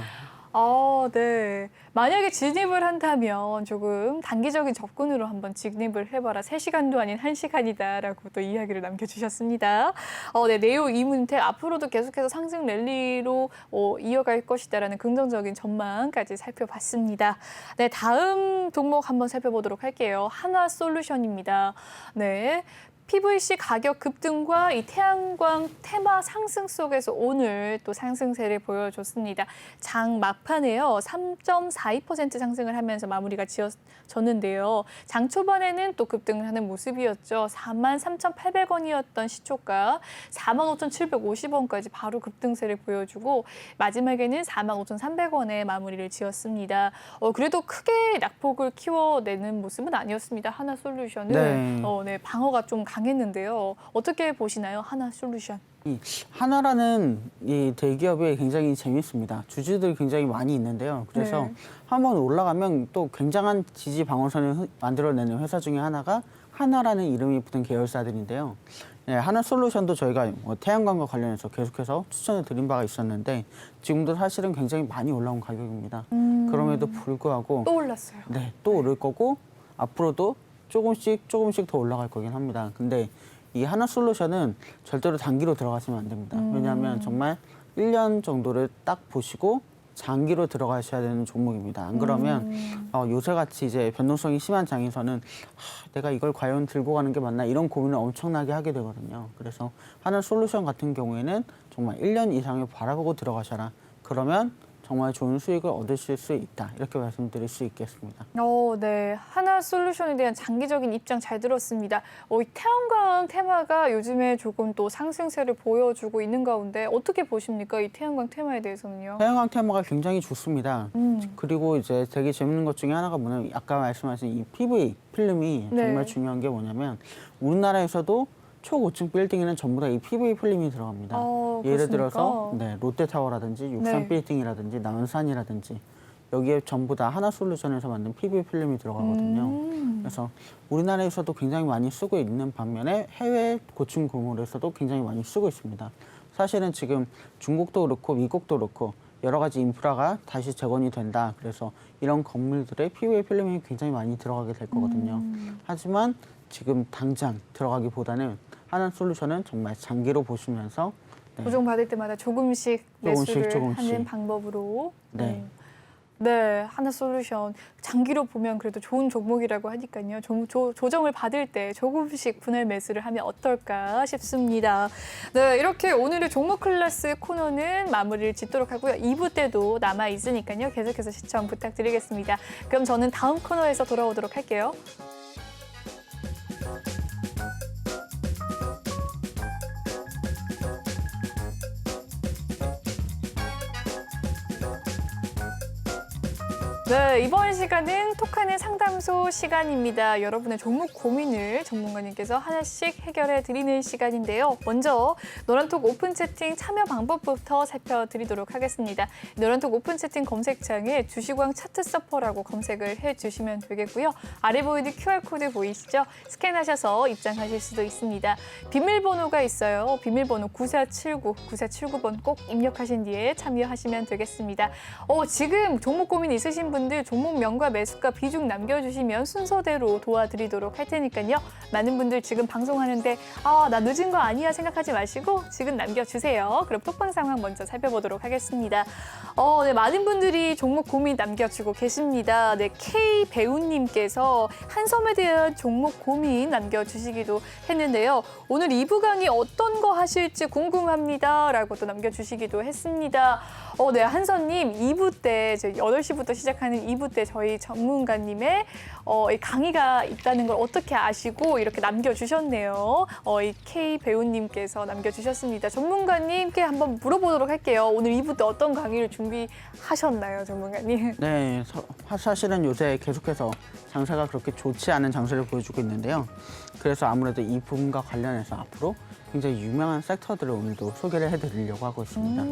네. 만약에 진입을 한다면 조금 단기적인 접근으로 한번 진입을 해봐라. 3시간도 아닌 1시간이다라고 또 이야기를 남겨주셨습니다. 네, 네오 이뮨텍 앞으로도 계속해서 상승 랠리로 이어갈 것이다라는 긍정적인 전망까지 살펴봤습니다. 네, 다음 종목 한번 살펴보도록 할게요. 한화솔루션입니다. 네. PVC 가격 급등과 이 태양광 테마 상승 속에서 오늘 또 상승세를 보여줬습니다. 장 막판에요. 3.42% 상승을 하면서 마무리가 지어졌는데요. 장 초반에는 또 급등을 하는 모습이었죠. 43,800원이었던 시초가 45,750원까지 바로 급등세를 보여주고 마지막에는 45,300원에 마무리를 지었습니다. 그래도 크게 낙폭을 키워내는 모습은 아니었습니다. 하나솔루션은
네.
네, 방어가 좀 강했는데요. 어떻게 보시나요, 하나솔루션?
이 하나라는 이 대기업이 굉장히 재밌습니다. 주주들이 굉장히 많이 있는데요. 그래서
네.
한번 올라가면 또 굉장한 지지 방어선을 만들어내는 회사 중에 하나가 하나라는 이름이 붙은 계열사들인데요. 네, 하나솔루션도 저희가 태양광과 관련해서 계속해서 추천을 드린 바가 있었는데 지금도 사실은 굉장히 많이 올라온 가격입니다. 그럼에도 불구하고
또 올랐어요.
네, 또 오를 거고 앞으로도 조금씩 더 올라갈 거긴 합니다. 근데 이 하나솔루션은 절대로 단기로 들어가시면 안 됩니다. 왜냐하면 정말 1년 정도를 딱 보시고 장기로 들어가셔야 되는 종목입니다. 안 그러면 요새같이 이제 변동성이 심한 장에서는 내가 이걸 과연 들고 가는 게 맞나 이런 고민을 엄청나게 하게 되거든요. 그래서 하나솔루션 같은 경우에는 정말 1년 이상을 바라보고 들어가셔라. 그러면 정말 좋은 수익을 얻으실 수 있다. 이렇게 말씀드릴 수 있겠습니다.
네. 하나솔루션에 대한 장기적인 입장 잘 들었습니다. 이 태양광 테마가 요즘에 조금 또 상승세를 보여주고 있는 가운데 어떻게 보십니까? 이 태양광 테마에 대해서는요?
태양광 테마가 굉장히 좋습니다. 그리고 이제 되게 재밌는 것 중에 하나가 뭐냐면 아까 말씀하신 이 PV 필름이
네.
정말 중요한 게 뭐냐면 우리나라에서도 초고층 빌딩에는 전부 다 이 PV 필름이 들어갑니다. 예를
그렇습니까?
들어서 롯데타워라든지 육산
네.
빌딩이라든지 남산이라든지 여기에 전부 다 하나솔루션에서 만든 PV 필름이 들어가거든요. 그래서 우리나라에서도 굉장히 많이 쓰고 있는 반면에 해외 고층 건물에서도 굉장히 많이 쓰고 있습니다. 사실은 지금 중국도 그렇고 미국도 그렇고 여러 가지 인프라가 다시 재건이 된다. 그래서 이런 건물들의 PV 필름이 굉장히 많이 들어가게 될 거거든요. 하지만 지금 당장 들어가기보다는 하나솔루션은 정말 장기로 보시면서
고정받을 때마다 조금씩 매수를
조금씩.
하는 방법으로.
네.
네, 하나솔루션. 장기로 보면 그래도 좋은 종목이라고 하니까요. 조정을 받을 때 조금씩 분할 매수를 하면 어떨까 싶습니다. 네, 이렇게 오늘의 종목 클래스 코너는 마무리를 짓도록 하고요. 2부 때도 남아 있으니까요. 계속해서 시청 부탁드리겠습니다. 그럼 저는 다음 코너에서 돌아오도록 할게요. 네, 이번 시간은 톡하는 상담소 시간입니다. 여러분의 종목 고민을 전문가님께서 하나씩 해결해 드리는 시간인데요. 먼저 노란톡 오픈 채팅 참여 방법부터 살펴드리도록 하겠습니다. 노란톡 오픈 채팅 검색창에 주식왕 차트 서퍼라고 검색을 해주시면 되겠고요. 아래 보이는 QR코드 보이시죠? 스캔하셔서 입장하실 수도 있습니다. 비밀번호가 있어요. 비밀번호 9479번 꼭 입력하신 뒤에 참여하시면 되겠습니다. 지금 종목 고민 있으신 분들 종목명과 매수가 비중 남겨주시면 순서대로 도와드리도록 할 테니까요. 많은 분들 지금 방송하는데 나 늦은 거 아니야 생각하지 마시고 지금 남겨주세요. 그럼 톡방 상황 먼저 살펴보도록 하겠습니다. 네, 많은 분들이 종목 고민 남겨주고 계십니다. 네, K 배우님께서 한섬에 대한 종목 고민 남겨주시기도 했는데요. 오늘 2부 강의 어떤 거 하실지 궁금합니다. 라고 또 남겨주시기도 했습니다. 네, 한선님 2부 때 8시부터 시작하는 2부 때 저희 전문가님의 이 강의가 있다는 걸 어떻게 아시고 이렇게 남겨주셨네요. 이 K 배우님께서 남겨주셨습니다. 전문가님께 한번 물어보도록 할게요. 오늘 2부 때 어떤 강의를 준비하셨나요, 전문가님?
네, 사실은 요새 계속해서 장세가 그렇게 좋지 않은 장세를 보여주고 있는데요. 그래서 아무래도 이 부분과 관련해서 앞으로 굉장히 유명한 섹터들을 오늘도 소개를 해드리려고 하고 있습니다.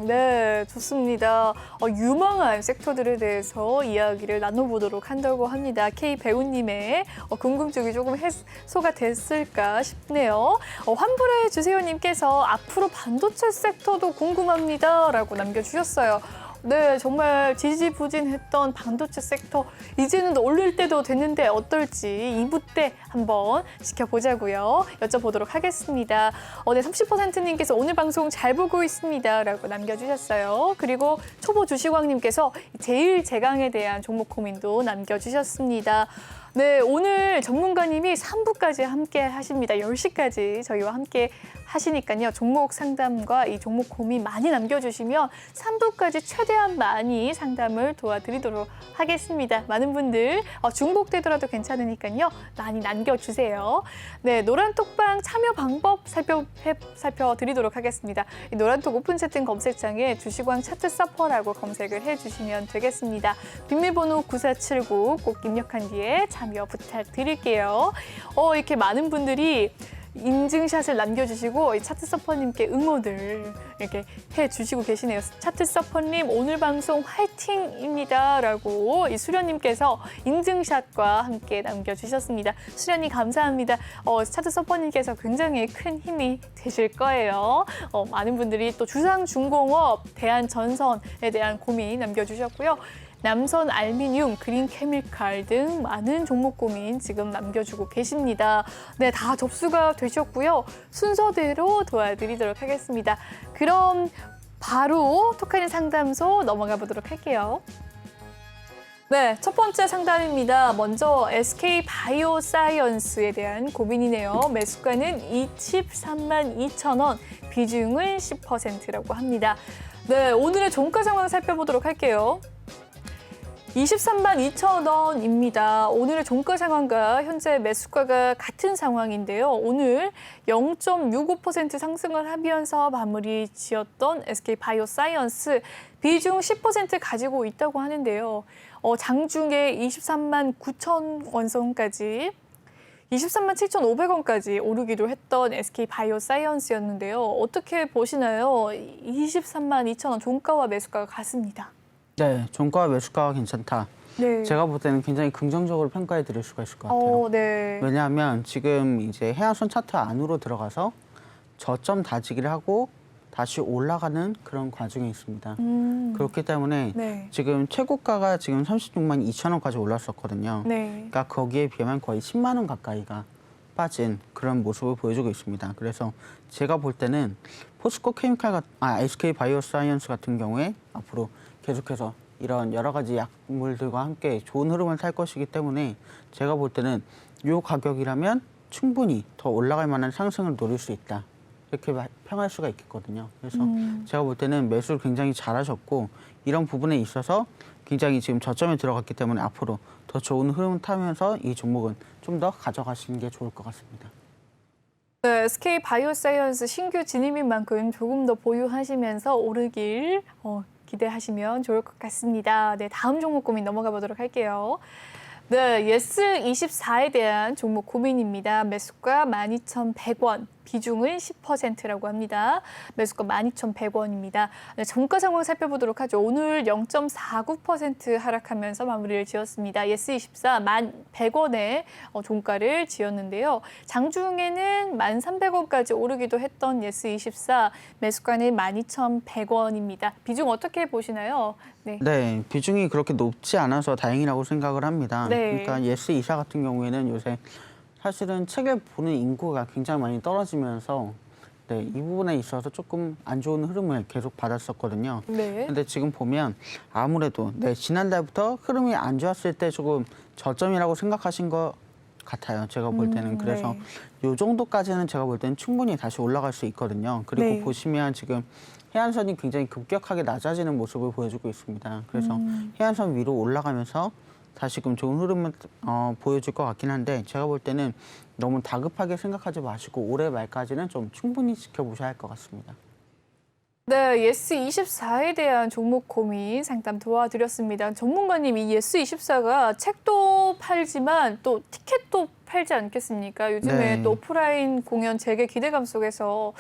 네, 좋습니다. 유망한 섹터들에 대해서 이야기를 나눠보도록 한다고 합니다. K 배우님의 궁금증이 조금 해소가 됐을까 싶네요. 환불해 주세요님께서 앞으로 반도체 섹터도 궁금합니다. 라고 남겨주셨어요. 네, 정말 지지부진했던 반도체 섹터 이제는 올릴 때도 됐는데 어떨지 2부 때 한번 지켜보자고요. 여쭤보도록 하겠습니다. 네, 30%님께서 오늘 방송 잘 보고 있습니다. 라고 남겨주셨어요. 그리고 초보 주식왕님께서 제일 제강에 대한 종목 고민도 남겨주셨습니다. 네, 오늘 전문가님이 3부까지 함께 하십니다. 10시까지 저희와 함께 하시니까요. 종목 상담과 이 종목 고민 많이 남겨주시면 3부까지 최대한 많이 상담을 도와드리도록 하겠습니다. 많은 분들 중복되더라도 괜찮으니까요. 많이 남겨주세요. 네, 노란톡방 참여 방법 살펴드리도록 하겠습니다. 이 노란톡 오픈 채팅 검색창에 주식왕 차트 서퍼라고 검색을 해주시면 되겠습니다. 비밀번호 9479 꼭 입력한 뒤에 참여 부탁드릴게요. 이렇게 많은 분들이 인증샷을 남겨주시고 차트 서퍼님께 응원을 이렇게 해주시고 계시네요. 차트 서퍼님 오늘 방송 화이팅입니다. 라고 이 수련님께서 인증샷과 함께 남겨주셨습니다. 수련님 감사합니다. 차트 서퍼님께서 굉장히 큰 힘이 되실 거예요. 많은 분들이 또 주상중공업, 대한전선에 대한 고민 남겨주셨고요. 남선 알미늄, 그린 케미칼 등 많은 종목 고민 지금 남겨주고 계십니다. 네, 다 접수가 되셨고요. 순서대로 도와드리도록 하겠습니다. 그럼 바로 톡하는 상담소 넘어가 보도록 할게요. 네, 첫 번째 상담입니다. 먼저 SK 바이오사이언스에 대한 고민이네요. 매수가는 23만 2천 원, 비중은 10%라고 합니다. 네, 오늘의 종가 상황 살펴보도록 할게요. 23만 2천 원입니다. 오늘의 종가 상황과 현재 매수가가 같은 상황인데요. 오늘 0.65% 상승을 하면서 마무리 지었던 SK 바이오사이언스 비중 10% 가지고 있다고 하는데요. 장중에 23만 9천 원선까지 23만 7,500원까지 오르기도 했던 SK 바이오사이언스였는데요. 어떻게 보시나요? 23만 2천 원 종가와 매수가가 같습니다.
네, 종가와 매수가가 괜찮다.
네.
제가 볼 때는 굉장히 긍정적으로 평가해 드릴 수가 있을 것 같아요.
네.
왜냐하면 지금 이제 해안선 차트 안으로 들어가서 저점 다지기를 하고 다시 올라가는 그런 과정이 있습니다. 그렇기 때문에
네.
지금 최고가가 지금 36만 2천 원까지 올랐었거든요.
네.
그러니까 거기에 비하면 거의 10만 원 가까이가 빠진 그런 모습을 보여주고 있습니다. 그래서 제가 볼 때는 포스코 케미칼, SK 바이오사이언스 같은 경우에 앞으로 계속해서 이런 여러 가지 약물들과 함께 좋은 흐름을 탈 것이기 때문에 제가 볼 때는 이 가격이라면 충분히 더 올라갈 만한 상승을 노릴 수 있다. 이렇게 평할 수가 있겠거든요. 그래서 제가 볼 때는 매수를 굉장히 잘하셨고 이런 부분에 있어서 굉장히 지금 저점에 들어갔기 때문에 앞으로 더 좋은 흐름을 타면서 이 종목은 좀 더 가져가시는 게 좋을 것 같습니다.
네, SK 바이오사이언스 신규 진입인 만큼 조금 더 보유하시면서 오르길 기대하시면 좋을 것 같습니다. 네, 다음 종목 고민 넘어가 보도록 할게요. 네, 예스24에 대한 종목 고민입니다. 매수가 12,100원, 비중은 10%라고 합니다. 매수가 12,100원입니다. 네, 종가 상황 살펴보도록 하죠. 오늘 0.49% 하락하면서 마무리를 지었습니다. 예스24 1,100원에 종가를 지었는데요. 장중에는 1,300원까지 오르기도 했던 예스24 매수가는 12,100원입니다. 비중 어떻게 보시나요?
네, 비중이 그렇게 높지 않아서 다행이라고 생각을 합니다.
네.
그러니까 예스24 같은 경우에는 요새 사실은 책을 보는 인구가 굉장히 많이 떨어지면서 이 부분에 있어서 조금 안 좋은 흐름을 계속 받았었거든요.
네.
근데 지금 보면 아무래도 지난달부터 흐름이 안 좋았을 때 조금 저점이라고 생각하신 것 같아요. 제가 볼 때는. 그래서 이 정도까지는 제가 볼 때는 충분히 다시 올라갈 수 있거든요. 그리고
네.
보시면 지금 해안선이 굉장히 급격하게 낮아지는 모습을 보여주고 있습니다. 그래서 해안선 위로 올라가면서 다시금 좋은 흐름을 보여줄 것 같긴 한데 제가 볼 때는 너무 다급하게 생각하지 마시고 올해 말까지는 좀 충분히 지켜보셔야 할 것 같습니다.
네, 예스24에 대한 종목 고민 상담 도와드렸습니다. 전문가님, 이 예스24가 책도 팔지만 또 티켓도 팔지 않겠습니까? 요즘에
네.
또 오프라인 공연 재개 기대감 속에서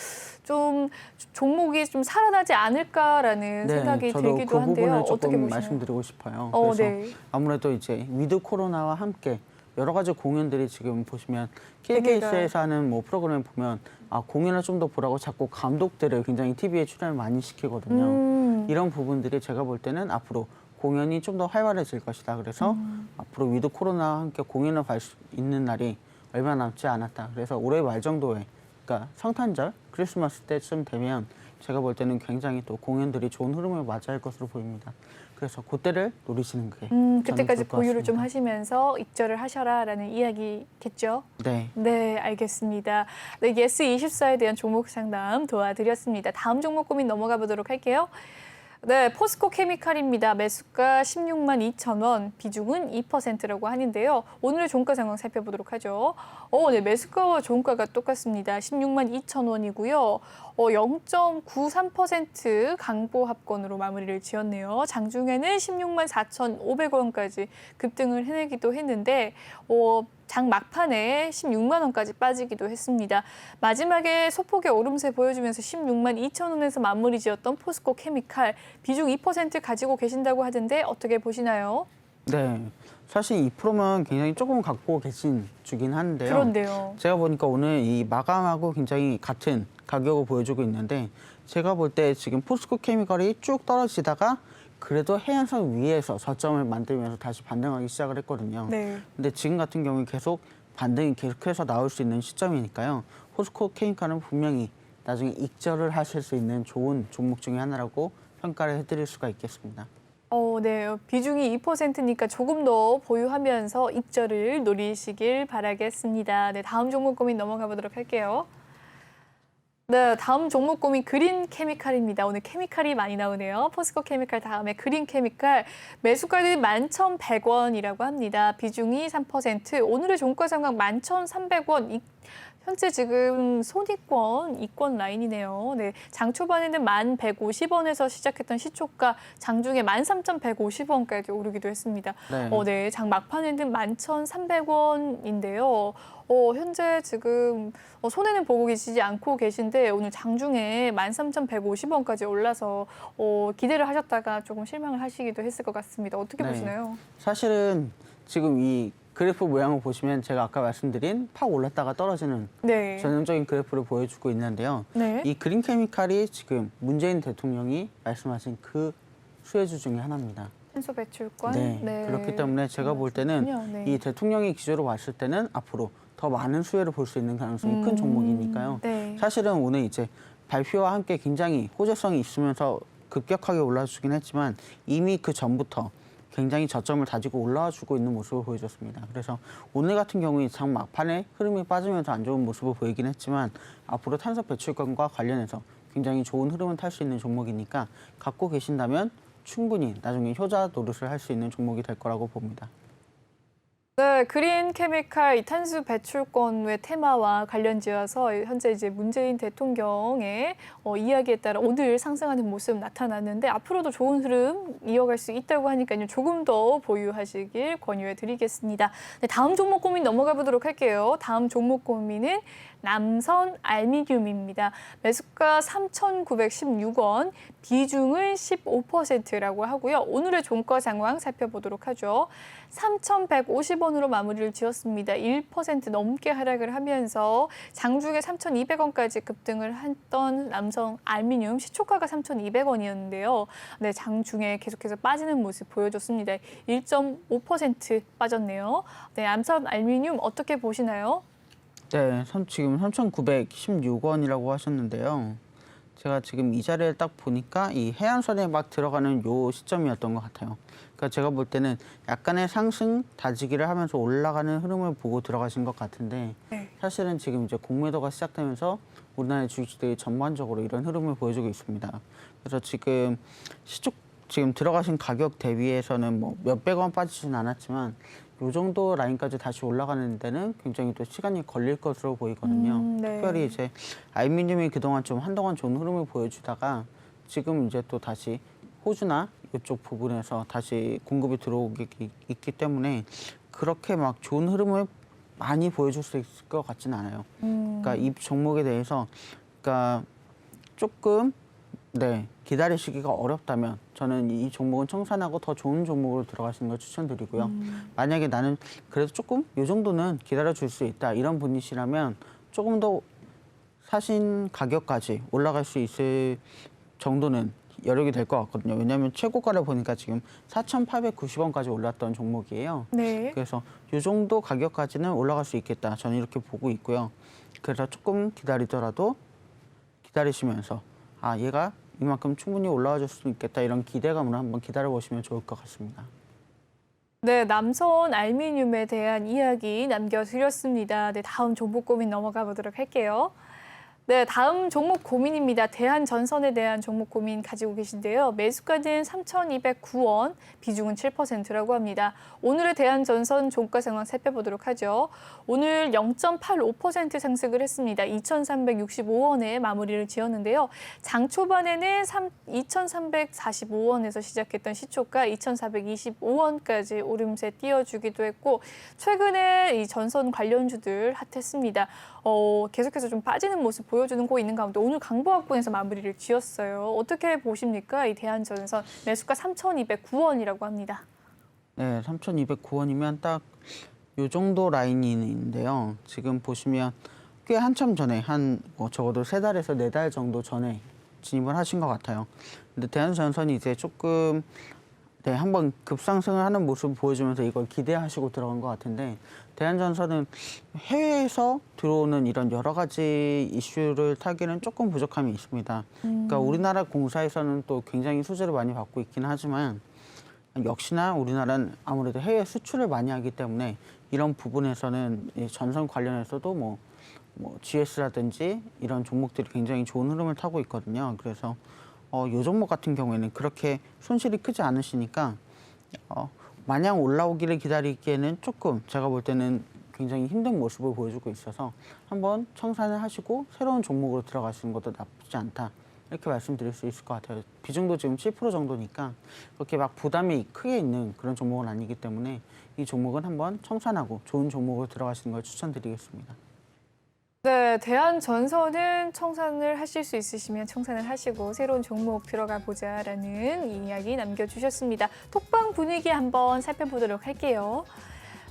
좀 종목이 좀 살아나지 않을까라는 생각이
저도
들기도
그
한데요.
부분을
어떻게
조금
보시나요?
말씀드리고 싶어요. 그래서
네.
아무래도 이제 위드 코로나와 함께 여러 가지 공연들이 지금 보시면 KBS에서 하는 뭐 프로그램 보면 공연을 좀 더 보라고 자꾸 감독들을 굉장히 TV에 출연을 많이 시키거든요. 이런 부분들이 제가 볼 때는 앞으로 공연이 좀 더 활발해질 것이다. 그래서 앞으로 위드 코로나와 함께 공연을 갈 수 있는 날이 얼마 남지 않았다. 그래서 올해 말 정도에, 그러니까 성탄절, 크리스마스 때쯤 되면 제가 볼 때는 굉장히 또 공연들이 좋은 흐름을 맞이할 것으로 보입니다. 그래서 그때를 노리시는 게
그때까지
좋을 것
보유를 좀
같습니다.
하시면서 입절을 하셔라라는 이야기겠죠?
네.
네, 알겠습니다. 네, 예스24에 대한 종목 상담 도와드렸습니다. 다음 종목 고민 넘어가 보도록 할게요. 네, 포스코 케미칼입니다. 매수가 16만 2천 원, 비중은 2%라고 하는데요. 오늘의 종가 상황 살펴보도록 하죠. 네, 매수가와 종가가 똑같습니다. 16만 2천 원이고요. 0.93% 강보합권으로 마무리를 지었네요. 장중에는 16만 4,500원까지 급등을 해내기도 했는데 장 막판에 16만 원까지 빠지기도 했습니다. 마지막에 소폭의 오름세 보여주면서 16만 2천 원에서 마무리 지었던 포스코 케미칼 비중 2% 가지고 계신다고 하던데 어떻게 보시나요?
네. 사실 2%면 굉장히 조금 갖고 계신 주긴 한데요.
그런데요.
제가 보니까 오늘 이 마감하고 굉장히 같은 가격을 보여주고 있는데 제가 볼 때 지금 포스코 케미칼이 쭉 떨어지다가 그래도 해안선 위에서 저점을 만들면서 다시 반등하기 시작을 했거든요.
네.
근데 지금 같은 경우는 계속 반등이 계속해서 나올 수 있는 시점이니까요. 포스코 케미칼은 분명히 나중에 익절을 하실 수 있는 좋은 종목 중에 하나라고 평가를 해드릴 수가 있겠습니다.
네. 비중이 2%니까 조금 더 보유하면서 입절을 노리시길 바라겠습니다. 네, 다음 종목 고민 넘어가 보도록 할게요. 네, 다음 종목 고민 그린 케미칼입니다. 오늘 케미칼이 많이 나오네요. 포스코 케미칼 다음에 그린 케미칼 매수가는 11,100원이라고 합니다. 비중이 3%. 오늘의 종가 상황 11,300원. 현재 지금 손익권, 이권 라인이네요. 네, 장 초반에는 1,150원에서 시작했던 시초가 장중에 13,150원까지 오르기도 했습니다. 네, 장 막판에는 11,300원인데요. 현재 지금 손해는 보고 계시지 않고 계신데 오늘 장중에 13,150원까지 올라서 기대를 하셨다가 조금 실망을 하시기도 했을 것 같습니다. 어떻게 보시나요?
사실은 지금 이 그래프 모양을 보시면 제가 아까 말씀드린 팍 올랐다가 떨어지는 전형적인 그래프를 보여주고 있는데요. 이 그린 케미칼이 지금 문재인 대통령이 말씀하신 그 수혜주 중에 하나입니다.
탄소 배출권.
그렇기 때문에 제가 볼 때는 이 대통령의 기조로 봤을 때는 앞으로 더 많은 수혜를 볼 수 있는 가능성이 큰 종목이니까요.
네.
사실은 오늘 이제 발표와 함께 굉장히 호재성이 있으면서 급격하게 올라주긴 했지만 이미 그 전부터 굉장히 저점을 다지고 올라와 주고 있는 모습을 보여줬습니다. 그래서 오늘 같은 경우에 장 막판에 흐름이 빠지면서 안 좋은 모습을 보이긴 했지만 앞으로 탄소 배출권과 관련해서 굉장히 좋은 흐름을 탈 수 있는 종목이니까 갖고 계신다면 충분히 나중에 효자 노릇을 할 수 있는 종목이 될 거라고 봅니다.
네, 그린 케미칼 이 탄소 배출권의 테마와 관련지어서 현재 이제 문재인 대통령의 이야기에 따라 오늘 상승하는 모습 나타났는데 앞으로도 좋은 흐름 이어갈 수 있다고 하니까요. 조금 더 보유하시길 권유해 드리겠습니다. 네, 다음 종목 고민 넘어가 보도록 할게요. 다음 종목 고민은 남선 알미늄입니다. 매수가 3,916원, 비중은 15%라고 하고요. 오늘의 종가 상황 살펴보도록 하죠. 3,150원으로 마무리를 지었습니다. 1% 넘게 하락을 하면서 장중에 3,200원까지 급등을 했던 남성 알미늄 시초가가 3,200원이었는데요. 네, 장중에 계속해서 빠지는 모습 보여줬습니다. 1.5% 빠졌네요. 네, 남성 알미늄 어떻게 보시나요?
네, 지금 3,916원이라고 하셨는데요. 제가 지금 이 자리를 딱 보니까 이 해안선에 막 들어가는 요 시점이었던 것 같아요. 그러니까 제가 볼 때는 약간의 상승 다지기를 하면서 올라가는 흐름을 보고 들어가신 것 같은데 사실은 지금 이제 공매도가 시작되면서 우리나라의 주식들이 전반적으로 이런 흐름을 보여주고 있습니다. 그래서 지금 지금 들어가신 가격 대비해서는 뭐 몇백 원 빠지진 않았지만 이 정도 라인까지 다시 올라가는 데는 굉장히 또 시간이 걸릴 것으로 보이거든요.
네.
특별히 이제 알루미늄이 그동안 좀 한동안 좋은 흐름을 보여주다가 지금 이제 또 다시 호주나 이쪽 부분에서 다시 공급이 들어오기 있기 때문에 그렇게 막 좋은 흐름을 많이 보여줄 수 있을 것 같지는 않아요. 그러니까 이 종목에 대해서 그러니까 조금 기다리시기가 어렵다면 저는 이 종목은 청산하고 더 좋은 종목으로 들어가시는 걸 추천드리고요. 만약에 나는 그래도 조금 이 정도는 기다려줄 수 있다 이런 분이시라면 조금 더 사신 가격까지 올라갈 수 있을 정도는 여력이 될 것 같거든요. 왜냐하면 최고가를 보니까 지금 4,890원까지 올랐던 종목이에요.
네.
그래서 이 정도 가격까지는 올라갈 수 있겠다. 저는 이렇게 보고 있고요. 그래서 조금 기다리시면서 얘가 이만큼 충분히 올라와 줄 수 있겠다 이런 기대감으로 한번 기다려보시면 좋을 것 같습니다.
네, 남선 알미늄에 대한 이야기 남겨드렸습니다. 네, 다음 종목 고민 넘어가 보도록 할게요. 네, 다음 종목 고민입니다. 대한전선에 대한 종목 고민 가지고 계신데요. 매수가는 3,209원, 비중은 7%라고 합니다. 오늘의 대한전선 종가 상황 살펴보도록 하죠. 오늘 0.85% 상승을 했습니다. 2,365원에 마무리를 지었는데요. 장 초반에는 2,345원에서 시작했던 시초가 2,425원까지 오름세 띄워주기도 했고 최근에 이 전선 관련주들 핫했습니다. 계속해서 좀 빠지는 모습 보여주는 거 있는 가운데 오늘 강보합권에서 마무리를 지었어요. 어떻게 보십니까? 이 대한전선 매수가 3,209원이라고 합니다.
네, 3,209원이면 딱 요 정도 라인인데요. 지금 보시면 꽤 한참 전에 적어도 3달에서 4달 정도 전에 진입을 하신 것 같아요. 근데 대한전선이 이제 조금 한번 급상승을 하는 모습을 보여주면서 이걸 기대하시고 들어간 것 같은데 대한전선은 해외에서 들어오는 이런 여러 가지 이슈를 타기는 조금 부족함이 있습니다. 그러니까 우리나라 공사에서는 또 굉장히 수주를 많이 받고 있긴 하지만 역시나 우리나라는 아무래도 해외 수출을 많이 하기 때문에 이런 부분에서는 전선 관련해서도 뭐 GS라든지 이런 종목들이 굉장히 좋은 흐름을 타고 있거든요. 그래서 이 종목 같은 경우에는 그렇게 손실이 크지 않으시니까 마냥 올라오기를 기다리기에는 조금 제가 볼 때는 굉장히 힘든 모습을 보여주고 있어서 한번 청산을 하시고 새로운 종목으로 들어가시는 것도 나쁘지 않다. 이렇게 말씀드릴 수 있을 것 같아요. 비중도 지금 7% 정도니까 그렇게 막 부담이 크게 있는 그런 종목은 아니기 때문에 이 종목은 한번 청산하고 좋은 종목으로 들어가시는 걸 추천드리겠습니다.
네, 대한전선은 청산을 하실 수 있으시면 청산을 하시고 새로운 종목 들어가 보자라는 이야기 남겨주셨습니다. 톡방 분위기 한번 살펴보도록 할게요.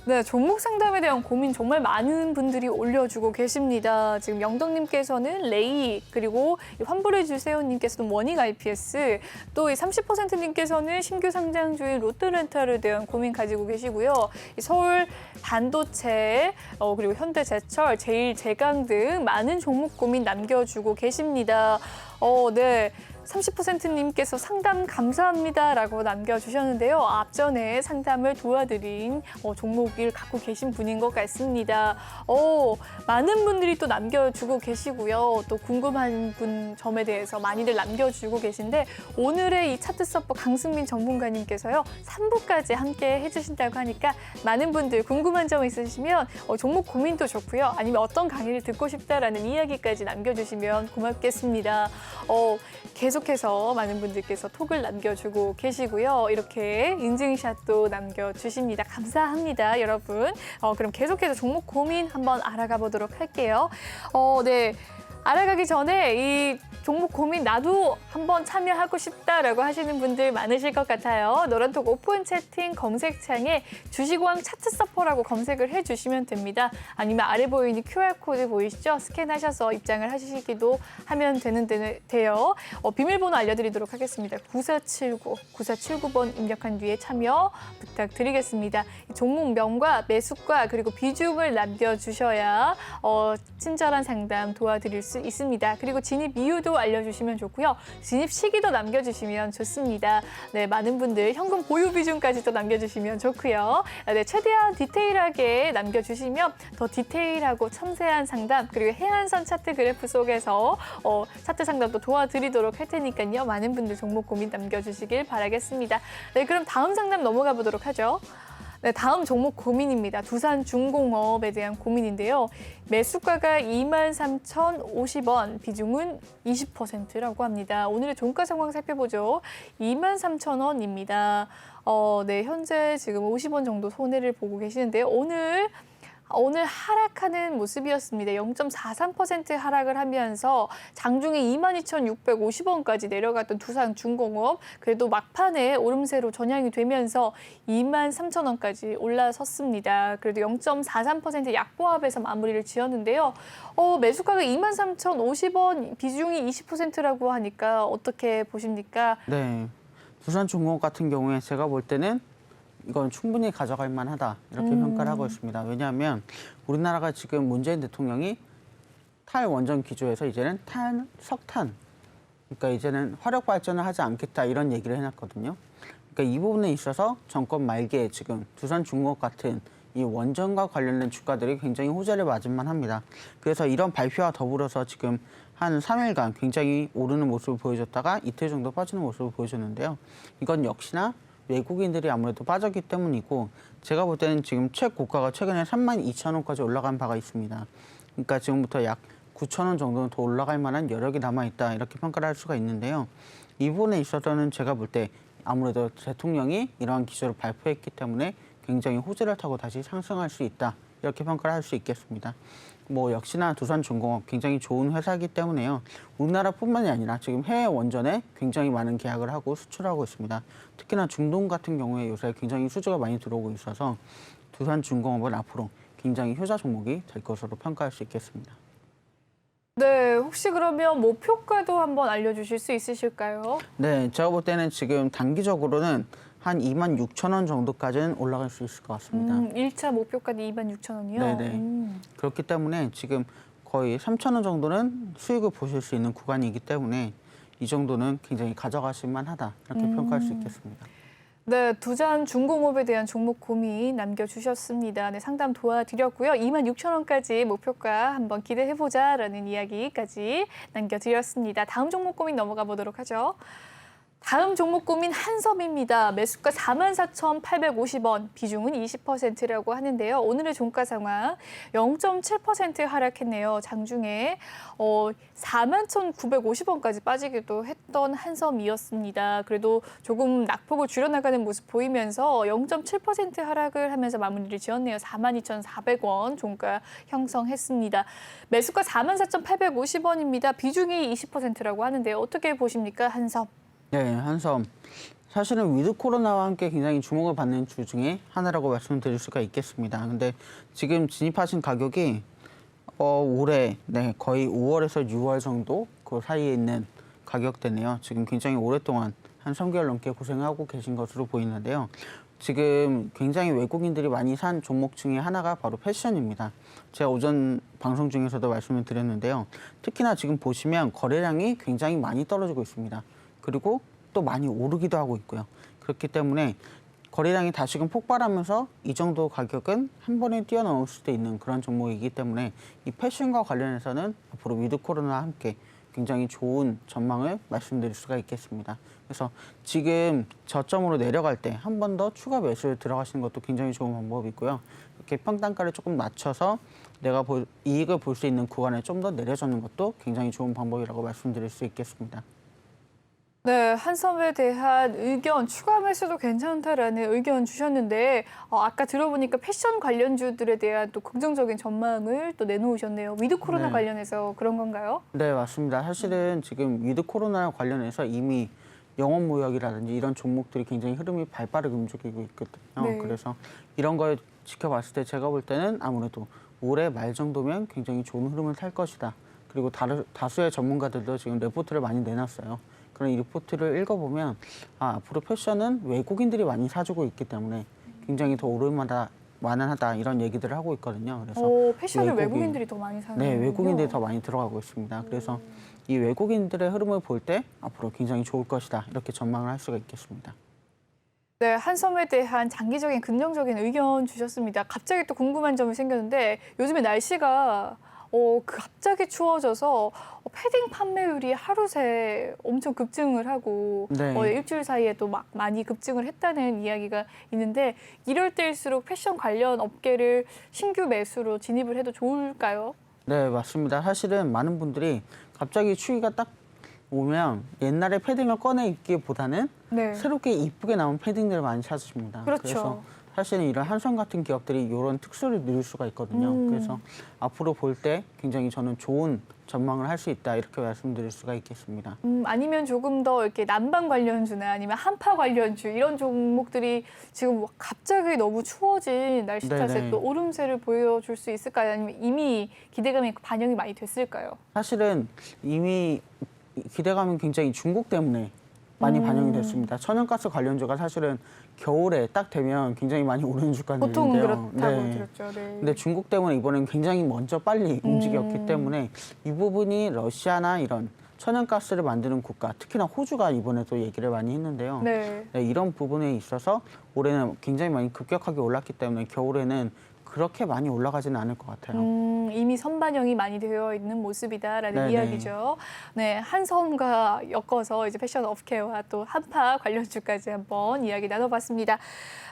네, 종목 상담에 대한 고민 정말 많은 분들이 올려주고 계십니다. 지금 영덕님께서는 레이, 그리고 환불해 주세요님께서는 워닝 IPS, 또 이 30%님께서는 신규 상장주인 롯데렌탈에 대한 고민 가지고 계시고요. 이 서울 반도체, 그리고 현대제철, 제일제강 등 많은 종목 고민 남겨주고 계십니다. 네. 30%님께서 상담 감사합니다라고 남겨주셨는데요. 앞전에 상담을 도와드린 종목을 갖고 계신 분인 것 같습니다. 많은 분들이 또 남겨주고 계시고요. 또 궁금한 점에 대해서 많이들 남겨주고 계신데 오늘의 이 차트 서퍼 강승민 전문가님께서요. 3부까지 함께 해주신다고 하니까 많은 분들 궁금한 점 있으시면 종목 고민도 좋고요. 아니면 어떤 강의를 듣고 싶다라는 이야기까지 남겨주시면 고맙겠습니다. 계속해서 많은 분들께서 톡을 남겨주고 계시고요. 이렇게 인증샷도 남겨주십니다. 감사합니다, 여러분. 그럼 계속해서 종목 고민 한번 알아가 보도록 할게요. 네. 알아가기 전에 이 종목 고민 나도 한번 참여하고 싶다라고 하시는 분들 많으실 것 같아요. 노란톡 오픈 채팅 검색창에 주식왕 차트 서퍼라고 검색을 해주시면 됩니다. 아니면 아래 보이는 QR코드 보이시죠? 스캔하셔서 입장을 하시기도 하면 돼요. 비밀번호 알려드리도록 하겠습니다. 9479번 입력한 뒤에 참여 부탁드리겠습니다. 종목명과 매수가 그리고 비중을 남겨주셔야 친절한 상담 도와드릴 수 있습니다. 그리고 진입 이유도 알려주시면 좋고요. 진입 시기도 남겨주시면 좋습니다. 네, 많은 분들 현금 보유 비중까지도 남겨주시면 좋고요. 네, 최대한 디테일하게 남겨주시면 더 디테일하고 섬세한 상담 그리고 해안선 차트 그래프 속에서 차트 상담도 도와드리도록 할 테니까요. 많은 분들 종목 고민 남겨주시길 바라겠습니다. 네, 그럼 다음 상담 넘어가 보도록 하죠. 네, 다음 종목 고민입니다. 두산중공업에 대한 고민인데요. 매수가가 23,050원, 비중은 20%라고 합니다. 오늘의 종가 상황 살펴보죠. 23,000원입니다. 네, 현재 지금 50원 정도 손해를 보고 계시는데요. 오늘 하락하는 모습이었습니다. 0.43% 하락을 하면서 장중에 22,650원까지 내려갔던 두산중공업, 그래도 막판에 오름세로 전향이 되면서 23,000원까지 올라섰습니다. 그래도 0.43% 약보합에서 마무리를 지었는데요. 매수가가 23,050원, 비중이 20%라고 하니까 어떻게 보십니까?
네, 두산중공업 같은 경우에 제가 볼 때는 이건 충분히 가져갈 만하다 이렇게 평가를 하고 있습니다. 왜냐하면 우리나라가 지금 문재인 대통령이 탈원전 기조에서 이제는 탈석탄, 그러니까 이제는 화력 발전을 하지 않겠다 이런 얘기를 해놨거든요. 그러니까 이 부분에 있어서 정권 말기에 지금 두산중공업 같은 이 원전과 관련된 주가들이 굉장히 호재를 맞을 만합니다. 그래서 이런 발표와 더불어서 지금 한 3일간 굉장히 오르는 모습을 보여줬다가 이틀 정도 빠지는 모습을 보여줬는데요. 이건 역시나 외국인들이 아무래도 빠졌기 때문이고, 제가 볼 때는 지금 최고가가 최근에 32,000원까지 올라간 바가 있습니다. 그러니까 지금부터 약 9,000원 정도는 더 올라갈 만한 여력이 남아있다 이렇게 평가를 할 수가 있는데요. 이 부분에 있어서는 제가 볼 때 아무래도 대통령이 이러한 기조를 발표했기 때문에 굉장히 호재를 타고 다시 상승할 수 있다 이렇게 평가를 할 수 있겠습니다. 역시나 두산중공업 굉장히 좋은 회사이기 때문에요. 우리나라뿐만이 아니라 지금 해외 원전에 굉장히 많은 계약을 하고 수출하고 있습니다. 특히나 중동 같은 경우에 요새 굉장히 수주가 많이 들어오고 있어서 두산중공업은 앞으로 굉장히 효자 종목이 될 것으로 평가할 수 있겠습니다.
네, 혹시 그러면 목표가도 한번 알려주실 수 있으실까요?
네, 제가 볼 때는 지금 단기적으로는 한 26,000원 정도까지는 올라갈 수 있을 것 같습니다.
1차 목표가는 26,000원이요?
네네. 그렇기 때문에 지금 거의 3,000원 정도는 수익을 보실 수 있는 구간이기 때문에 이 정도는 굉장히 가져가실 만하다 이렇게 평가할 수 있겠습니다.
네, 두산중공업에 대한 종목 고민 남겨주셨습니다. 네, 상담 도와드렸고요. 26,000원까지 목표가 한번 기대해보자라는 이야기까지 남겨드렸습니다. 다음 종목 고민 넘어가 보도록 하죠. 다음 종목 고민 한섬입니다. 매수가 44,850원, 비중은 20%라고 하는데요. 오늘의 종가 상황 0.7% 하락했네요. 장중에 41,950원까지 빠지기도 했던 한섬이었습니다. 그래도 조금 낙폭을 줄여나가는 모습 보이면서 0.7% 하락을 하면서 마무리를 지었네요. 42,400원 종가 형성했습니다. 매수가 44,850원입니다. 비중이 20%라고 하는데요. 어떻게 보십니까, 한섬?
네, 한섬 사실은 위드 코로나와 함께 굉장히 주목을 받는 주 중에 하나라고 말씀드릴 수가 있겠습니다. 근데 지금 진입하신 가격이 올해 거의 5월에서 6월 정도 그 사이에 있는 가격대네요. 지금 굉장히 오랫동안 한 3개월 넘게 고생하고 계신 것으로 보이는데요. 지금 굉장히 외국인들이 많이 산 종목 중에 하나가 바로 패션입니다. 제가 오전 방송 중에서도 말씀을 드렸는데요. 특히나 지금 보시면 거래량이 굉장히 많이 떨어지고 있습니다. 그리고 또 많이 오르기도 하고 있고요. 그렇기 때문에 거래량이 다시금 폭발하면서 이 정도 가격은 한 번에 뛰어넘을 수도 있는 그런 종목이기 때문에 이 패션과 관련해서는 앞으로 위드 코로나와 함께 굉장히 좋은 전망을 말씀드릴 수가 있겠습니다. 그래서 지금 저점으로 내려갈 때 한 번 더 추가 매수를 들어가시는 것도 굉장히 좋은 방법이고요. 이렇게 평단가를 조금 낮춰서 내가 이익을 볼 수 있는 구간에 좀 더 내려주는 것도 굉장히 좋은 방법이라고 말씀드릴 수 있겠습니다.
네, 한섬에 대한 의견, 추가 매수도 괜찮다라는 의견 주셨는데 아까 들어보니까 패션 관련주들에 대한 또 긍정적인 전망을 또 내놓으셨네요. 위드 코로나
네.
관련해서 그런 건가요?
네, 맞습니다. 사실은 지금 위드 코로나 관련해서 이미 영업무역이라든지 이런 종목들이 굉장히 흐름이 발빠르게 움직이고 있거든요.
네.
그래서 이런 걸 지켜봤을 때 제가 볼 때는 아무래도 올해 말 정도면 굉장히 좋은 흐름을 탈 것이다. 그리고 다수의 전문가들도 지금 레포트를 많이 내놨어요. 그런 이 리포트를 읽어보면 앞으로 패션은 외국인들이 많이 사주고 있기 때문에 굉장히 더 오를 만하다 이런 얘기들을 하고 있거든요. 그래서
패션을 외국인들이 더 많이 사는
네, 외국인들이 더
거군요.
많이 들어가고 있습니다. 그래서 이 외국인들의 흐름을 볼 때 앞으로 굉장히 좋을 것이다 이렇게 전망을 할 수가 있겠습니다.
네, 한섬에 대한 장기적인 긍정적인 의견 주셨습니다. 갑자기 또 궁금한 점이 생겼는데 요즘에 날씨가 갑자기 추워져서 패딩 판매율이 하루 새 엄청 급증을 하고
네.
일주일 사이에 또 막 많이 급증을 했다는 이야기가 있는데 이럴 때일수록 패션 관련 업계를 신규 매수로 진입을 해도 좋을까요?
네, 맞습니다. 사실은 많은 분들이 갑자기 추위가 딱 오면 옛날에 패딩을 꺼내 입기보다는
네.
새롭게 이쁘게 나온 패딩들을 많이 찾으십니다.
그렇죠.
그래서 사실은 이런 한섬 같은 기업들이 이런 특수를 누릴 수가 있거든요. 그래서 앞으로 볼 때 굉장히 저는 좋은 전망을 할 수 있다 이렇게 말씀드릴 수가 있겠습니다.
아니면 조금 더 이렇게 난방 관련주나 아니면 한파 관련주 이런 종목들이 지금 갑자기 너무 추워진 날씨 탓에
네네.
또 오름세를 보여줄 수 있을까요? 아니면 이미 기대감이 반영이 많이 됐을까요?
사실은 이미 기대감은 굉장히 중국 때문에 많이 반영이 됐습니다. 천연가스 관련주가 사실은 겨울에 딱 되면 굉장히 많이 오르는 주가들인데요.
보통 그렇다고
네.
들었죠. 네.
근데 중국 때문에 이번엔 굉장히 먼저 빨리 움직였기 때문에 이 부분이 러시아나 이런 천연가스를 만드는 국가, 특히나 호주가 이번에도 얘기를 많이 했는데요.
네.
네, 이런 부분에 있어서 올해는 굉장히 많이 급격하게 올랐기 때문에 겨울에는 그렇게 많이 올라가지는 않을 것 같아요.
이미 선반영이 많이 되어 있는 모습이다라는
네네.
이야기죠. 네, 한섬과 엮어서 이제 패션 업계와 또 한파 관련주까지 한번 이야기 나눠봤습니다.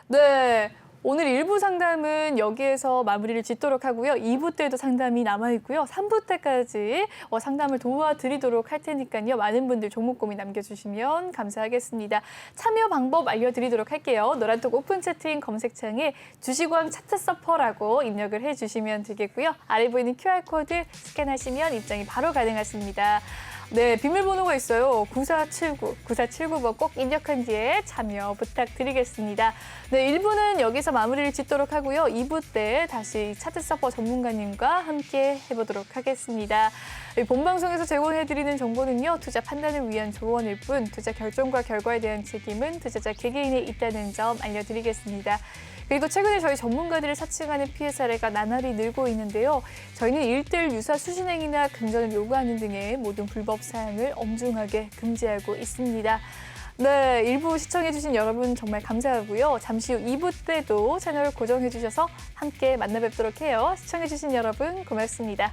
네. 오늘 1부 상담은 여기에서 마무리를 짓도록 하고요. 2부 때도 상담이 남아있고요. 3부 때까지 상담을 도와드리도록 할 테니까요. 많은 분들 종목 고민 남겨주시면 감사하겠습니다. 참여 방법 알려드리도록 할게요. 노란톡 오픈 채팅 검색창에 주식왕 차트 서퍼라고 입력을 해주시면 되겠고요. 아래 보이는 QR코드 스캔하시면 입장이 바로 가능하십니다. 네, 비밀번호가 있어요. 9479, 9479번 꼭 입력한 뒤에 참여 부탁드리겠습니다. 네, 1부는 여기서 마무리를 짓도록 하고요. 2부 때 다시 차트 서퍼 전문가님과 함께 해보도록 하겠습니다. 본방송에서 제공해드리는 정보는요, 투자 판단을 위한 조언일 뿐 투자 결정과 결과에 대한 책임은 투자자 개개인에 있다는 점 알려드리겠습니다. 그리고 최근에 저희 전문가들을 사칭하는 피해 사례가 나날이 늘고 있는데요. 저희는 1대1 유사 수신행위나 금전을 요구하는 등의 모든 불법 사항을 엄중하게 금지하고 있습니다. 네, 1부 시청해주신 여러분 정말 감사하고요. 잠시 후 2부 때도 채널을 고정해주셔서 함께 만나 뵙도록 해요. 시청해주신 여러분 고맙습니다.